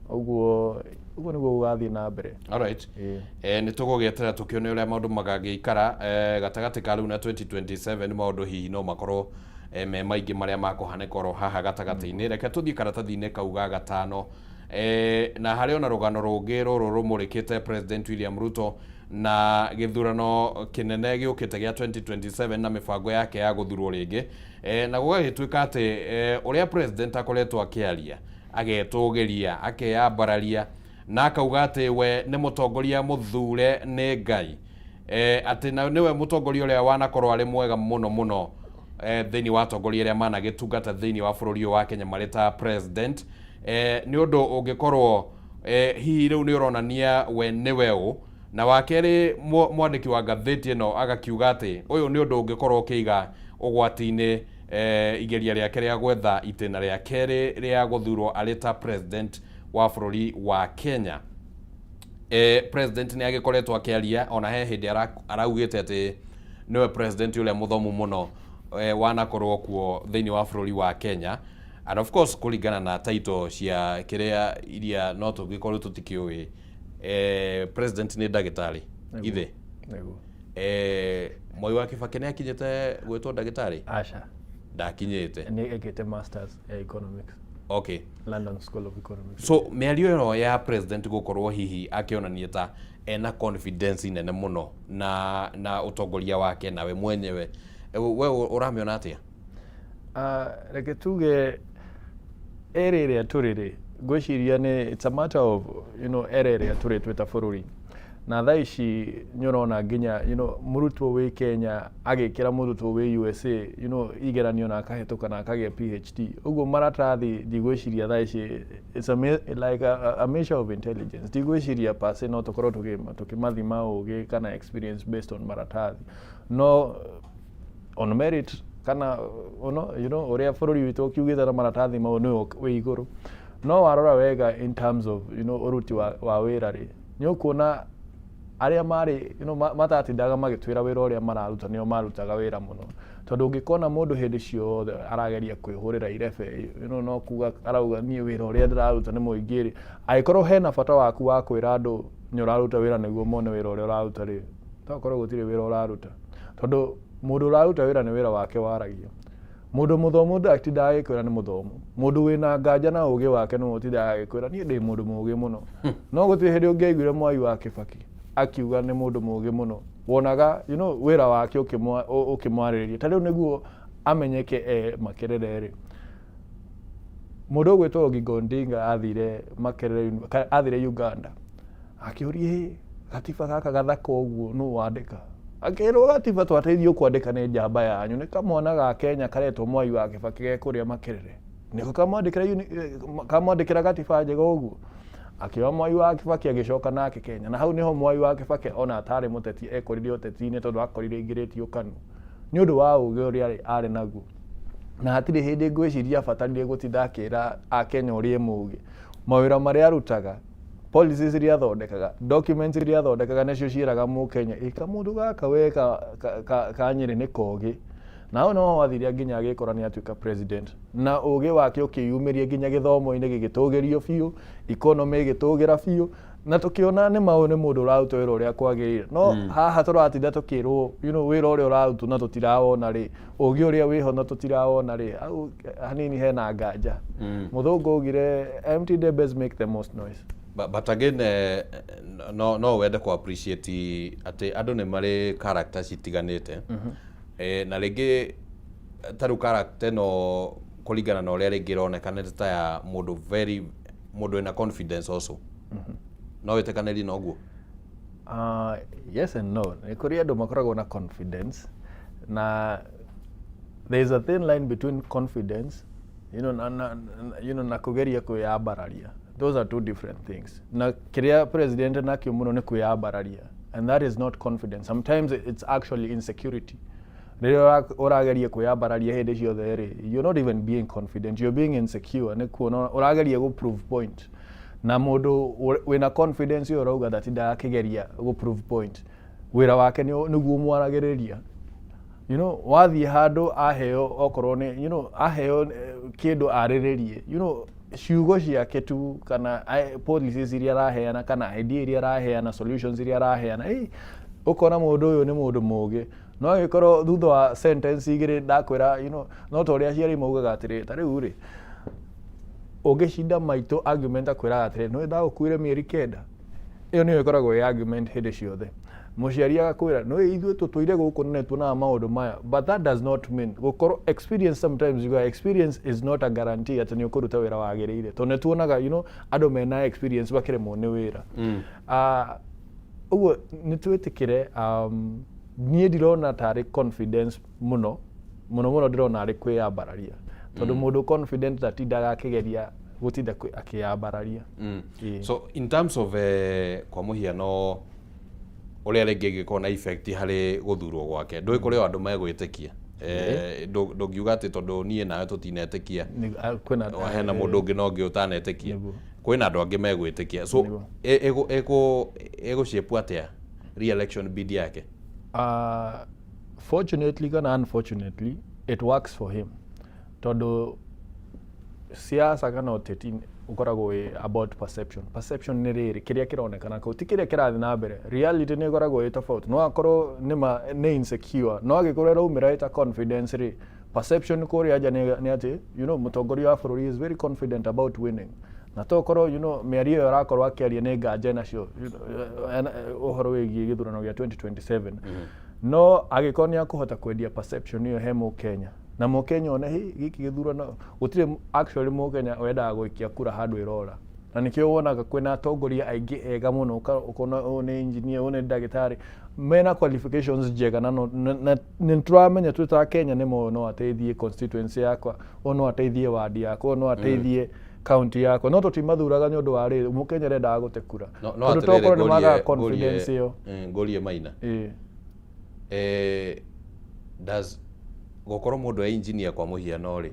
Ũguo nĩguo gũgathiĩ na mbere. Alright, nĩ tũgũgĩeterera tũkĩone ũrĩa maũndũ magagĩikara gatagatĩ ka rĩu na 2027, maũndũ hihi no makorwo me maingĩ marĩa makũhanĩka oro haha gatagatĩ-inĩ. Reke tũthiĩ karatathi-inĩ kau ga gatano, na harĩ ona rũgano rũngĩ rũrũ rũmũrĩkĩte President William Ruto na gĩthurano kĩnene gĩũkĩte gĩa 2027 na mĩbango yake ya gũthurwo rĩngĩ, na gũgagĩtuĩka atĩ ũrĩa president akoretwo akĩaria, agetũgĩria, akeyambararia, na akauga atĩ we nĩ mũtongoria mũthure nĩ Ngai, atĩ nĩwe mũtongoria ũrĩa wanakorwo arĩ mwega mũno mũno thĩinĩ wa atongoria arĩa managĩtungata thĩinĩ wa bũrũri ũyũ wa Kenya marĩ ta president. Nĩ ũndũ ũngĩkorwo hihi rĩu nĩ ũronania we nĩwe ũ, na wakerĩ mwandĩki wa ngathĩti ĩno agakiuga atĩ ũyũ nĩ ũndũ ũngĩkorwo ũkĩiga ũgwati-inĩ igeria rĩake rĩa gwetha itĩna rĩa kerĩ rĩa gũthurwo arĩ ta president wa bũrũri wa Kenya. President nĩ agĩkoretwo akĩaria, ona he hĩndĩ araugĩte atĩ nĩwe president ũrĩa mũthomu mũno wanakorwo kuo thĩinĩ wa bũrũri wa Kenya, and of course kũringana na title cia kĩrĩa iria no tũngĩkorwo tũtikĩũĩ, president nĩ ndagĩtarĩ ithe. Mwai wa Kibaki nĩ akinyĩte gwĩtwo ndagĩtarĩ? Aca, ndakinyĩte. Nĩ ekĩte masters economics. Okay. London School of Economics. So mĩario ĩno ya president gũkorwo hihi akĩonania ta ena confidence nene mũno na ũtongoria wake nawe mwenyewe, we ũramĩona atĩa? Reke tuge ere ĩrĩa tũrĩ rĩ, ngwĩciria it's a matter of era ĩrĩa tũrĩ twĩ ta bũrũri, na thaa ici nyorona nginya murutwo wi Kenya agikira murutwo wi USA igeranio na akahituka na akagĩa PhD uguo maratathi ndigwiciria thaa ici it's like a measure of intelligence ndigwiciria pase no tukorwo tukimathima ugi kana experience based on maratathi no on merit kana uria bururi witu ukiugite na maratathi mau ni wi iguru no warora wega in terms of uruti wa wira ri ni ukuona aria mari matatindaga magitwira wira uria mararuta nio marutaga wira muno tondu ungikona mundu hindi ciothe arageria kwihurira irebe no kuga arauga nie wira uria ndiraruta ni muingiri aikorwo hena bata waku wa kwira andu nyoraruta wira niguo mone wira uria uraruta ri tokorwo gutire wira uraruta tondu mundu uraruta wira ni wira wake waragio mundu muthomu ndatindaga gikwira ni muthomu mundu wina nganja na ugi wake no utindaga gikwira nie ndi mundu mugi muno no gutire hindi ungiaiguire Mwai wa Kibaki akiuga ni mundu mugi muno wonaga wira wake ukimwaririria ta riu niguo amenyeke Makerere mundu gwitwo Oginga Odinga athire Makerere athire Uganda akiuria gatiba gaka gathaka uguo no wandika akirwo gatiba twateithio kwandika ni njamba yanyu ni kamwana ga Kenya karetwo Mwai wa Kibaki gekuria Makerere niko kamwandikira gatiba njega uguo akiwa Mwai wa Kibaki agicoka nake Kenya na hau niho Mwai wa Kibaki ona atari muteti ekorire uteti-ini tondu akorire ingiritio kanu ni undu wa ugi uria ari naguo na hatire hindi ngwiciria batarire gutinda akira a Kenya uria mugi mawira maria arutaga policies iria athondekaga documents iria athondekaga nacio ciiraga mu Kenya mundu gaka we ka Nyeri ni kogi na hau no wathiria nginya agikora ni atuika president na ugi wake ukiyumiria nginya githomo-ini gigitugirio biu economy gitugira biu na tukiona ni mauni mundu uraruta wira uria kwagirire no haha turatinda tukirwo wira uria uraruta na tutirawona ri ugi uria wiho na tutirawona ri au hanini hena nganja muthungu ugire empty debes make the most noise but again no wende ku appreciate ati andu ni mari characters itiganite na ringi taru character no kuringana na uria ringi ronekana ta ya mundu ina confidence also no witekaniri no guo yes and no ikuri andu makoragwo na confidence na there is a thin line between confidence na kugeria kwiyambararia. Those are two different things. Na kiria president nakio muno ni kwiyambararia, and that is not confidence. Sometimes it's actually insecurity. Riria urageria kwiyambararia hindi ciothe ri, you're not even being confident, you're being insecure. Ni kuona urageria go prove point. Na mundu wina confidence yo rauga that ndakigeria go prove point. Wira wake niguo mwaragiriria. Wathi handu aheo okorwo ni aheo kindu ariririe ciugo ciake tu kana policies iria araheana kana idea iria araheana solutions iria araheana ukona mundu uyu ni mundu mugi no gikorwo thutha wa sentence igiri ndakwira no to ria ciari maugaga atiri ta riu ri ugishinda maito argument akwira atiri no ndagukuire mieri kenda iyo niyo ikoragwo ya argument hindi ciothe muciari agakwira no ithuĩ tũtũire gũkũ nĩ tuonaga maũndũ maya, but that does not mean gũkorwo experience. Sometimes you experience is not a guarantee atĩ nĩ ũkũruta wĩra wagĩrĩire, tondũ nĩ tuonaga andũ mena experience bakĩremwo nĩ wĩra. Ũguo nĩ twĩtĩkĩre niĩ ndirona tarĩ confidence mũno ndĩrona arĩ kwĩyambararia, tondũ mũndũ confident ndatindaga akĩgeria gũtinda akĩyambararia. So in terms of kwa mũhiano uria ringi gikona effect hari guthurwo gwake ndui kuri andu megwitikia ndungiuga ati tondu nie nawe tutinetikia kwina hena mundu ungi no ungi utanetikia kwina andu angi megwitikia so ego shape atia re-election bid yake. Fortunately kana unfortunately it works for him, tondu siasa kana uteti ukoragwo about perception ni riri kiria kironekana ko ti kiria kirathi na mbere. Reality ni ukoragwo ita fault no akorwo ni insecure no agikorwo raumira ita confidence ri perception kuri aja ni ati mutongoria wa bururi is very confident about winning na to korwo miario arakorwo akiaria ni nganja nacio uhoro wigie githurano gia 2027 no agikonia kuhota kwendia perception iyo he Kenya na Mukenya ona giki githurano gutire actually Mukenya wendaga gwikia kura handu irora na nikio wonaga kwina atongoria aingi ega muno ukona one engineer one ndagitari mena qualifications njega na ni turamenya twita Kenya nimo no ateithie constituency yakwa ono ateithie ward yakwa ono ateithie county yakwa no tutimathuraga nyondo wa ri mukenya renda gutekura no tokoro ni maga confidence yo Ngorie Maina does gokoro mundu engineer kwa muhiano ri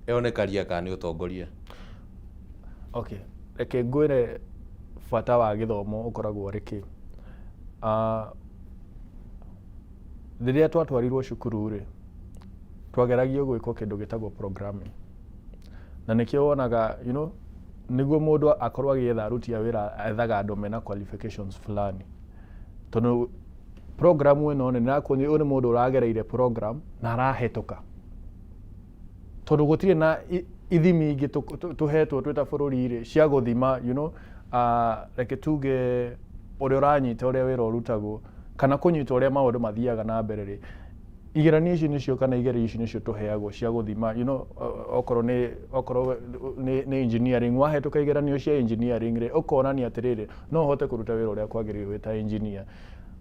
eonekaria kana utongoria okay reke ngwire bata wa githomo ukoragwo riki riria twatwarirwo cukuru ri twageragio gwiko kindu gitagwo programming na nikio wonaga niguo mundu akorwo agietha aruti a wira ethaga andu mena qualifications fulani tondu program ino ni nakuoni uri mundu uragereire program na arahetuka tondu gutire na ithimi ingi tuhetwo twita bururi ri cia guthima reke tuge uri uranyita uria wira urutagwo kana kunyita uria maundu mathiaga na mbere ri igeranio ici nicio kana igerio ici nicio tuheagwo cia guthima okorwo ni engineering wahetuka igeranio cia engineering ri ukonania atiriri no hote kuruta wira uria kwagiririo wita engineer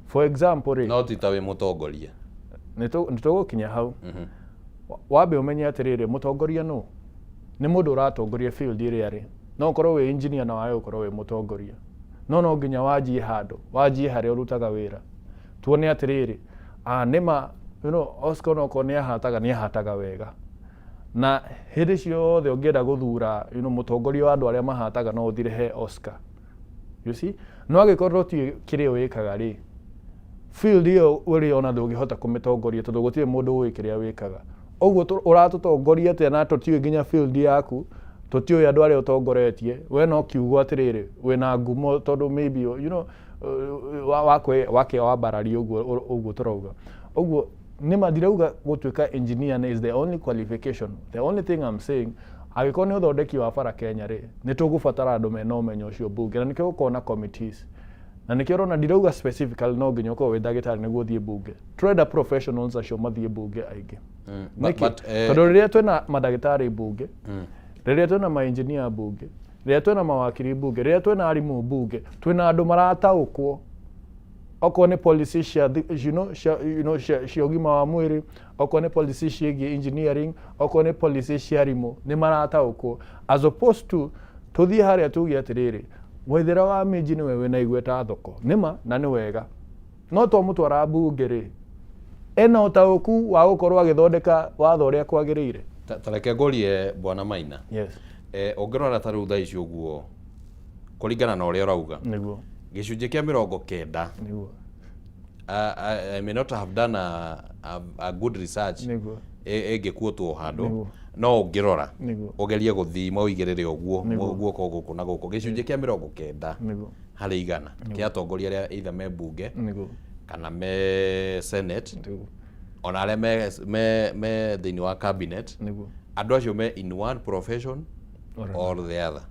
for example ri no titawe mutongoria nitugukinya hau wabe umenye atiriri mutongoria no ni mundu uratongoria field iria ri no ukorwo we engineer na wae ukorwo we mutongoria no nginya wajie handu wajie haria urutaga wira tuone atiriri nima Oscar no konia hataga wega na hindi ciothe ungienda guthura mutongoria wa andu aria mahataga no uthire he Oscar you see no agikorwo ti kirio wikaga ri field iyo uri ona ndungihota kumitongoria tondu gutire mundu ui kiria wikaga oguo uratutongoria te na tutiwe nginya field yaku tutiwe andu aria utongoretie we no kiugo atiriri we na ngumo tondu maybe wake wa barari oguo turauga oguo nima ndirauga gutuika engineer is the only qualification. The only thing I'm saying agiko ni uthondeki wa bara Kenya ri ni tugubatara andu mena umenyo ucio bunge na nikio gukona committees na nikio rona ndirauga specifically no nginya ukorwo wi ndagitari niguo thie bunge trade professionals acio mathie bunge aingi tondu riria twina madagitari bunge riria twina ma engineer bunge riria twina mawakiri bunge riria twina arimu bunge twina andu marataukwo oko ne policy cia cia ugima wa mwiri oko ne policy cia engineering oko ne policy cia arimu ni marataukwo as opposed to tuthie haria tugi atiriri wethera wa miji ni wewe na igweta thoko nima na ni wega no to mutwara bunge ri ena utauku wa gukorwo agithondeka watho uria kwagiriire tareke ngorie bwana Maina yes ongirora taru tha icio guo kuringana na uria urauga niguo gicunje kia 90 niguo I may not have done a good research niguo engikuotwo handu no ngirora ugerie guthima uigirire uguo guoko guku na guku gicunje kia 90 niguo hari igana kia atongoria aria either me bunge niguo kana me senate niguo ona aria me thiini wa cabinet niguo andu acio me in one profession or the other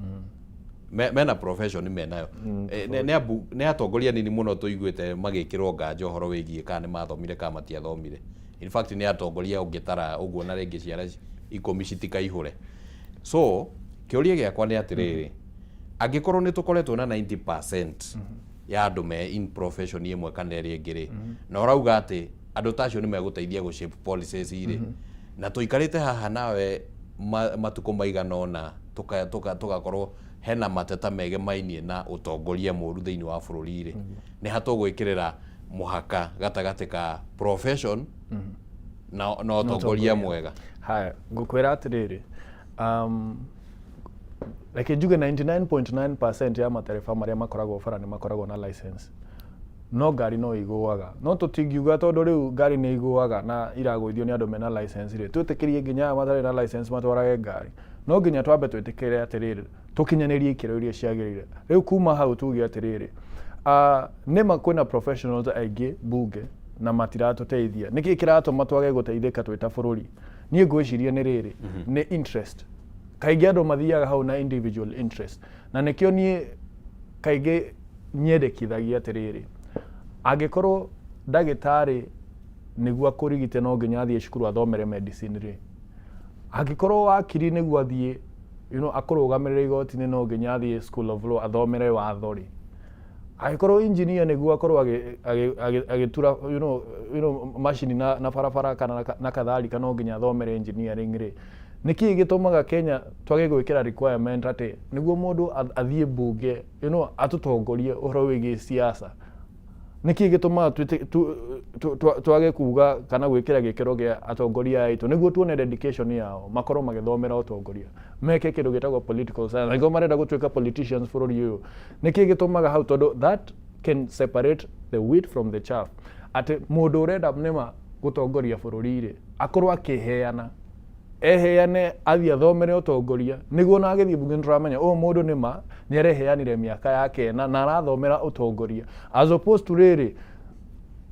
mena profession menayo ne atongoria nini muno tuiguite magikirwo nganja uhoro wigie kana ni mathomire kana matiathomire in fact ne atongoria ungitara uguo na ringi ciara 10 citikaihure so kiuria giakwa ni atiriri angikorwo ni tukoretwo na 90% ya andu me in profession imwe kana iri ingiri na urauga ati andu tacio ni meguteithia gu shape policies iri na tuikarite haha nawe matuko maigana ona tugakorwo hena mateta mege mainie na utongoria muru thiini wa bururi ri ni hatugwikirira muhaka gatagati ka profession na utongoria mwega haya ngukwira atiriri like njuge 99.9% ya matereba maria makoragwo bara ni makoragwo na license no ngari no iguaga no tutingiuga tondu riu ngari ni iguaga na iragwithio ni andu mena license ri twitikirie nginya matari na license matwarage ngari no nginya twambe twitikire atiriri tukinyanirie ikiro iria ciagirire riu kuma hau tugi atiriri nima kwina professionals aingi bunge na matiratuteithia niki kiratuma twage guteithika twita bururi nie ngwiciria ni riri ni interest kaingi andu mathiaga hau na individual interest na nikio nie kaingi nyendekithagia atiriri angikorwo ndagitari niguo akurigite no nginya athie cukuru athomere medicine ri angikorwo wakiri niguo athie akorũgamĩrĩra igoti-inĩ no nginya athiĩ school of law athomere watho rĩ, agĩkorwo engineer nĩguo akorwo agĩtura macini na barabara kana na kadhalika no nginya athomere engineering rĩ, nĩkĩ gĩtũmaga Kenya twage gwĩkĩra requirement atĩ nĩguo mũndũ athiĩ mbunge atũtongorie ũhoro wĩgiĩ siasa? Nĩkĩ gĩtũmaga twage kuga kana gwĩkĩra gĩkĩro gĩa atongoria aitũ nĩguo tuone dedication yao makorwo magĩthomera ũtongoria, meke kĩndũ gĩtagwo political science, nĩguo marenda gũtuĩka politicians bũrũri ũyũ? Nĩkĩ gĩtũmaga hau? Tondũ that can separate the wheat from the chaff. Atĩ mũndũ ũrenda nĩma gũtongoria bũrũri rĩ, akorwo akĩheana, eheane athiĩ athomere ũtongoria, nĩguo na agĩthiĩ bunge nĩtũramenya mũndũ nĩma nĩareheanire mĩaka yake na arathomera ũtongoria, as opposed to rĩrĩ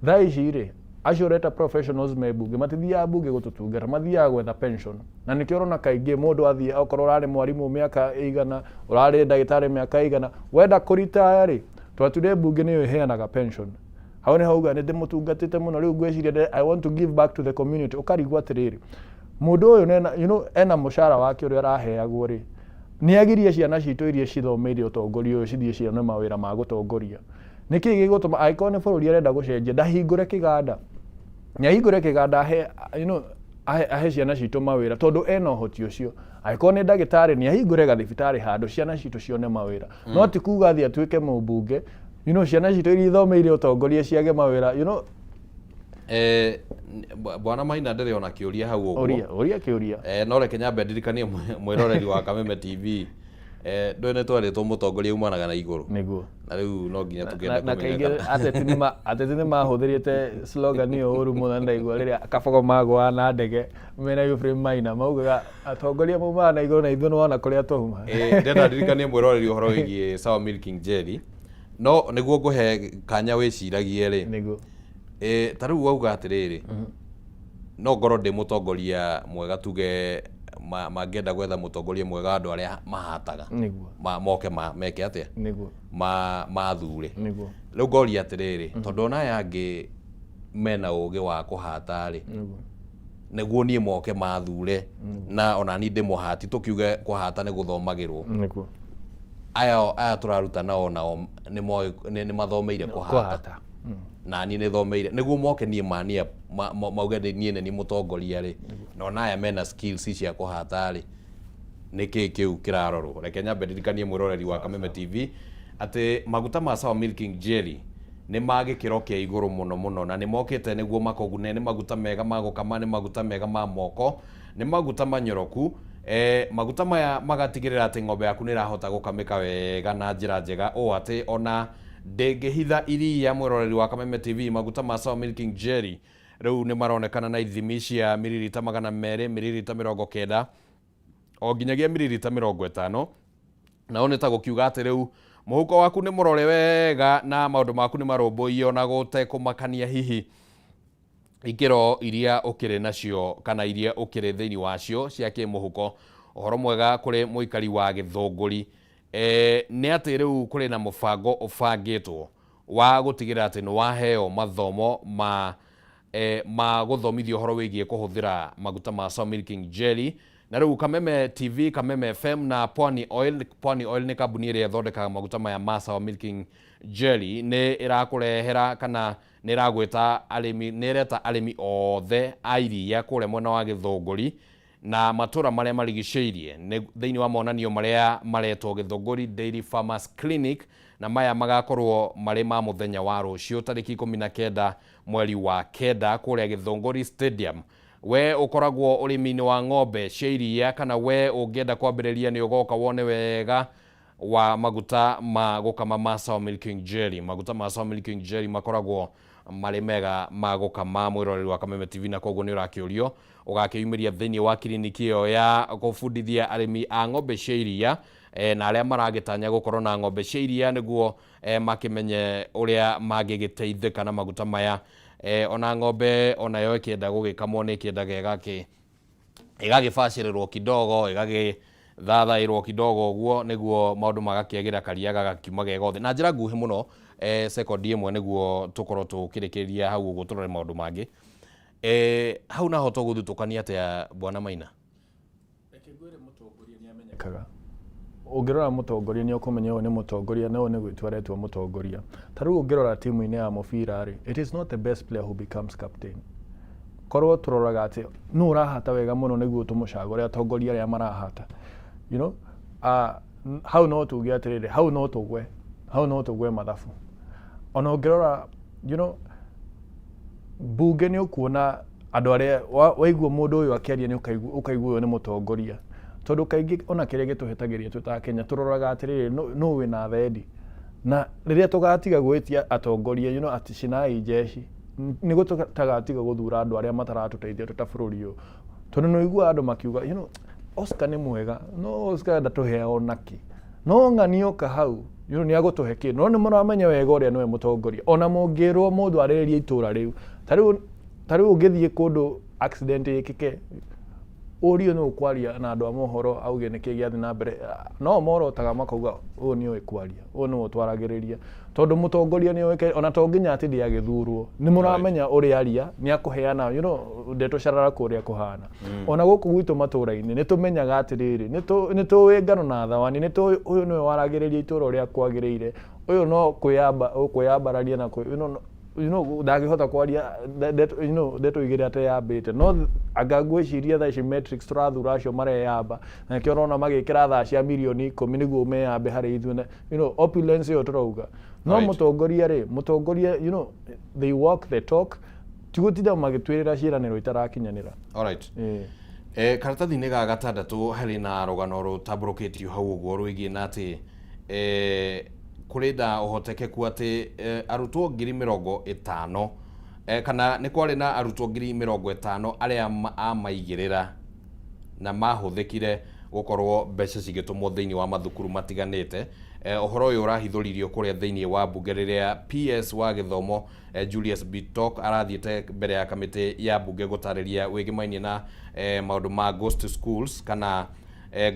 thaa ici rĩ acio ũreta professionals me bunge matithiaga bunge gũtũtungata, mathiaga gwetha pension. Na nĩkĩo ũrona kaingĩ mũndũ athiĩ okorwo ũrarĩ mwarimũ mĩaka ĩigana, ũrarĩ ndagĩtarĩ mĩaka ĩigana, wenda kũritaya rĩ, twatũire bunge nĩyo ĩheanaga pension. Hau nĩ hauga nĩndĩmũtungatĩte mũno rĩu ngwĩciria I want to give back to the community. Ũkarigwo atĩrĩrĩ, mũndũ ũyũ ena mũcara wake ũrĩa araheagwo rĩ, nĩagirie ciana citũ iria cithomeire ũtongoria ũyũ cithiĩ cione mawĩra ma gũtongoria. Nĩkĩ gĩgũtũma angĩkorwo nĩ bũrũri arenda gũcenjia ndahingũre kĩganda, nĩahingũre kĩganda ahe ciana citũ mawĩra tondũ ena ũhoti ũcio. Angĩkorwo nĩ ndagĩtarĩ nĩahingũre gathibitarĩ handũ ciana citũ cione mawĩra, no ti kuga athiĩ atuĩke mũmbunge ciana citũ iria ithomeire ũtongoria ciage mawĩra. Bwana Maina ndĩrĩ ona kĩũria hau ũguo. Ũria kĩũria. No reke nyambe ndirikanie mwĩroreri wa Kameme TV. Ndũĩ nĩ twarĩtwo mũtongoria umanaga na igũrũ. Nĩguo. Na rĩu no nginya tũkĩenda na kaingĩ ateti nĩmahũthĩrĩte slogan ĩyo ũru mũno ndaigua rĩrĩa Kabogo magũa na ndege mena Ephraim Maina maugaga atongoria maumaga na igũrũ na ithuĩ nĩwona kũrĩa twauma. Ndĩrenda ndirikanie mwĩroreri ũhoro wĩgiĩ Sour Milking Jelly. No nĩguo ngũhe kanya wĩciragie rĩ. Nĩguo. Ta rĩu wauga atĩrĩrĩ, no ngorwo ndĩ mũtongoria mwega tuge mangĩenda gwetha mũtongoria mwega andũ arĩa mahataga moke meke atĩa mathure. Rĩu ngoria atĩrĩrĩ, tondũ ona aya angĩ mena ũgĩ wa kũhata rĩ, nĩguo niĩ moke mathure na ona niĩ ndĩmũhati tũkiuge kũhata nĩ gũthomagĩrwo. Aya tũraruta nao nĩ mathomeire kũhata na niĩ nĩthomeire nĩguo moke niĩ mania mauge niĩ nĩ mũtongoria rĩ, na aya mena skills cia kũhata rĩ, nĩkĩ kĩu kĩrarorwo? Reke nyambe ndirikanie mwĩroreri wa Kameme TV atĩ maguta ma Sour Milking Jelly nĩ ma gĩkĩro kĩa igũrũ mũno na nĩ mokĩte nĩguo makũgune. Nĩ maguta mega ma gũkama, nĩ maguta mega ma moko, nĩ maguta manyoroku. Maguta maya magatigĩrĩra atĩ ng'ombe yaku nĩ ĩrahota gũkamĩka wega na njĩra njega, ũũ atĩ ona ndĩngĩhitha iria. Mwĩroreri wa Kameme TV, maguta ma Sour Milking Jelly rĩu nĩ maronekana na ithimi cia mililita 200, mililita 90 o nginyagia mililita 50. Nao nĩ ta gũkiuga atĩ rĩu mũhuko waku nĩ mũrore wega na maũndũ maku nĩ marũmbũiyo na gũtekũmakania hihi ikĩro iria ũkĩrĩ nacio kana iria ũkĩrĩ thĩinĩ wacio cia kĩmũhuko. Ũhoro mwega kũrĩ mũikari wa Gĩthũngũri nĩ atĩ rĩu kũrĩ na mũbango ũbangĩtwo wa gũtigĩrĩra atĩ nĩ waheo mathomo ma gũthomithia ũhoro wĩgiĩ kũhũthĩra maguta ma Sour Milking Jelly. Na rĩu Kameme TV, Kameme FM na Pwani Oil nĩ kambuni ĩrĩa ĩthondekaga maguta maya ma Sour Milking Jelly nĩ ĩrakũrehera kana nĩ ĩragwĩta arĩmi, nĩ ĩreta arĩmi othe a iria kũrĩa mwena wa Gĩthũngũri na matũra marĩa marigicĩirie thĩinĩ wa monanio marĩa maretwo Gĩthũngũri Dairy Farmers Clinic, na maya magakorwo marĩ ma mũthenya wa rũciũ tarĩki 19 mweri wa 9 kũrĩa Gĩthũngũri Stadium. We ũkoragwo ũrĩmi-inĩ wa ng'ombe cia iria kana we ũngĩenda kwambĩrĩria nĩ ũgoka wone wega wa maguta ma gũkama ma Sour Milking Jelly. Maguta ma Sour Milking Jelly makoragwo marĩ mega ma gũkama, mwĩroreri wa Kameme TV, na koguo nĩ ũrakĩũrio ũgakĩyumĩria thĩinĩ wa kiriniki ĩyo ya gũbundithia arĩmi a ng'ombe cia iria na arĩa maragĩtanya gũkorwo na ng'ombe cia iria nĩguo makĩmenye ũrĩa mangĩgĩteithĩka na maguta maya. Ona ng'ombe onayo ĩkĩenda gũgĩkamwo nĩ ĩkĩendaga ĩgagĩbacĩrĩrwo kidogo, ĩgagĩthathaĩrwo kidogo ũguo nĩguo maũndũ magakĩagĩra karia gagakiuma gegothe. Na njĩra nguhĩ mũno sekondi ĩmwe nĩguo tũkorwo tũkĩrĩkĩria hau ũguo tũrore maũndũ mangĩ. Hau naho tũgũthutũkania atĩa Bwana Maina? Reke ngwĩre mũtongoria nĩ amenya ikaga ungirora mutongoria ni ukumenya uyu ni mutongoria na uyu ni gwitwaretwo mutongoria taru ungirora timu-ini ya mubira ri it is not the best player who becomes captain korwo turoraga ati no urahata wega muno niguo tumucagure atongoria aria marahata you know how no tuge atiriri how no tugwe mathabu ona ungirora you know bunge ni ukuona andu aria waigua mundu uyu akiaria ni ukaigua uyu ni mutongoria tondu kaingi ona kiria gituhetagiria tuta Kenya turoraga atiriri no wina thendi na riria tugatiga gwitia atongoria you know ati cinai jeshi nigo tutagatiga guthura andu aria mataratuteithia tutabururi uyu tondu no igua andu makiuga you know Oscar ni mwega no Oscar ndatuhea onaki no ng'anio ka hau you know ni agutuhe ki no ni muramenya wega uria niwe mutongoria ona mungirwo mundu areria itura riu tariu ungithie kundu accident ikike urio no kwaria na andu a mohoro auge niki giathi na mbere no morotaga makauga uyu ni oe kwaria uyu no twaragiriria tondu mutongoria ni oe ona to nginya ati ndi agithurwo ni muramenya uri aria ni akuheana you know ndeto sharara kuria kuhana ona guku gwitu matura-ini ni tumenyaga atiriri ni tuwe ngano na thawani ni tu uyu niwe waragiriria itura uria kwagiriire uyu no kwiyambararia na you know ndagihota kwaria you know ndeto igire ate yambite no anga ngwiciria thaa ici metrics turathura acio mareyamba na kio rona magikira thaa cia milioni 10 niguo meyambe hari ithu you know opulence yo turauga no mutongoria you know they walk the talk tigutida magitwirira ciraniro itarakinyanira. Alright. Karatathi-ini ga gatandatu hari na rugano rutamburukitio hau uguo rwigie na ati kuri da uhotekeku ati arutwo 50,000 kana ni kwari na arutwo 50,000 aria amaigirira na mahuthikire gukorwo mbeca cigitumwo thiini wa mathukuru matiganite. Uhoro uyu urahithuririo kuria thiini wa bunge riria PS wa githomo Julius Bitok arathiete mbere ya kamiti ya bunge gutariria wigimainie na maundu ma ghost schools kana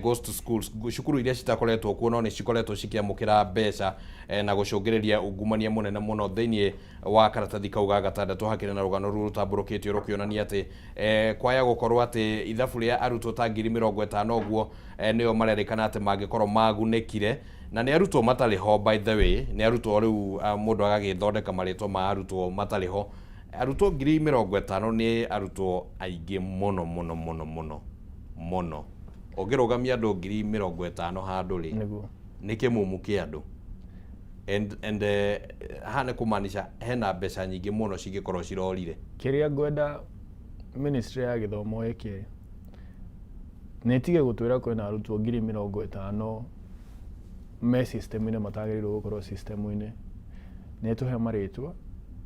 ghost schools cukuru iria citakoretwo kuo no ni cikoretwo cikiamukira mbeca na gucungiriria ungumania munene muno thiini wa karatathi kau ga gatandatu hakiri na rugano ruru rutamburukitio rukionania ati kwaya gukorwo ati ithabu ria arutwo ta 50,000 uguo nio marerikana ati mangikorwo magunekire na ni arutwo matari ho. By the way ni arutwo riu mundu agagithondeka maritwa ma arutwo matari ho. Arutwo 50,000 ni arutwo aingi muno ugirugamia andu 50,000 handu ri ni kimumu ki andu and hane kumanisha hena mbeca nyingi muno cingikorwo cirorire. Kiria ngwenda ministry ya githomo eke ni tige gutwira kwina arutwo 50,000 me system-ini matagirirwo gukorwo system-ini ni tuhe maritwa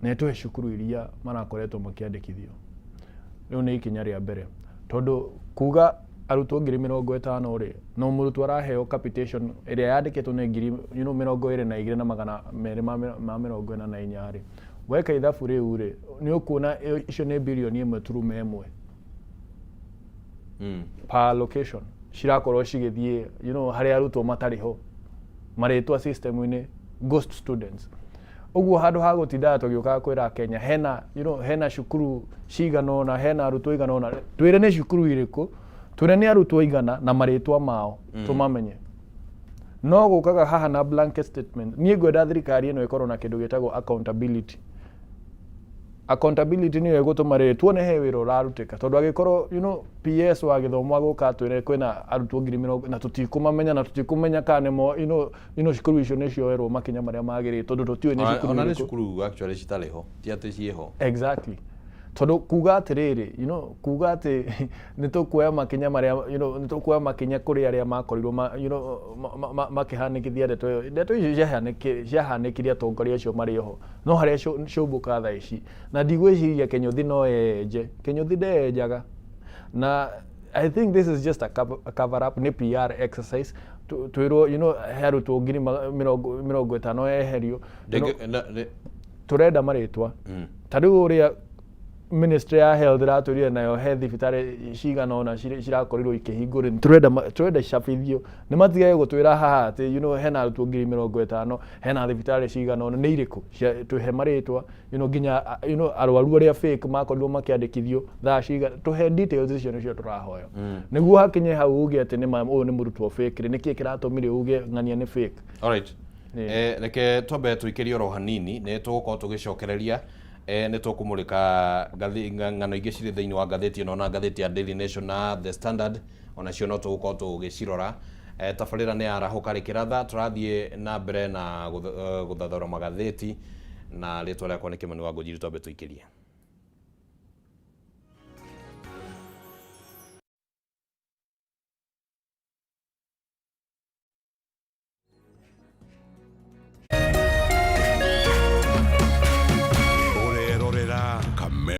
ni tuhe cukuru iria marakoretwo makiandikithio riu ni ikinya ria mbere tondu kuga arutwo 50,000 ri no murutwo araheo capitation iria yandikitwo ni 22,200 na 244 ri weka ithabu riu ri ni ukuona icio ni bilioni 1.1 per location cirakorwo cigithie you know hari arutwo matari ho maritwa system-ini ghost students uguo handu ha gutinda tugiuka kwira Kenya hena you know hena cukuru cigano na hena arutwo igano na twire ni cukuru iriku twire ni arutwo igana na maritwa mao tumamenye no gukaga haha na blanket statement nie gwenda thirikari ino ikorwo na kindu gitagwo accountability ni egutuma tuone he wira urarutika tondu agikorwo you know PS wa githomo aguka twire kwina arutwo 50,000 na tutikumamenya na tutikumenya kana mo you know cukuru icio ni cioerwo makinya maria magiri tondu tutiwe ni cukuru ona ni cukuru actually citariho ti ati cieho exactly tondu kuga atiriri you know kuga ati ni tukuoya makinya maria you know ni tukuoya makinya kuri aria makorirwo you know makihanikithia ndeto icio ciahanikiria atongoria acio marioho no haria cumbuka thaa ici na ndigwiciria Kenyuthi no enje Kenyuthi ndenjaga na I think this is just a cover up ni PR exercise twirwo you know herutwo 50,000 eherio turenda maritwa tariu uria Ministry ya Health ratwirire nayo he thibitari cigana ona cirakorirwo ikihingũrwo turenda cabithio nĩ matigage gũtwĩra haha atĩ hena arutwo 50,000 hena thibitari cigana ona nĩ irĩkũ tũhe marĩtwa nginya arwaru arĩa fake makorirwo makĩandĩkithio thaa cigana tũhe details icio nĩcio tũrahoya nĩguo hakinye hau uge atĩ ũyũ nĩ mũrutwo fake nĩkĩ kĩratũmire uge ng'ania nĩ fake. Alright, reke twambe tũikĩrie oro hanini nĩ tũgũkorwo tũgĩcokereria nĩ tũkũmũrĩka ng'ano ingĩ cirĩ thĩinĩ wa ngathĩti ĩno na ngathĩti ya Daily Nation na The Standard onacio no tũgũkorwo tũgĩcirora. Tabarĩra nĩ arahũka rĩkĩratha tũrathiĩ na mbere na gũthathura magathĩti na rĩtwa rĩakwa nĩ Kĩmani wa Ngũnjiri twambe tũikĩrie.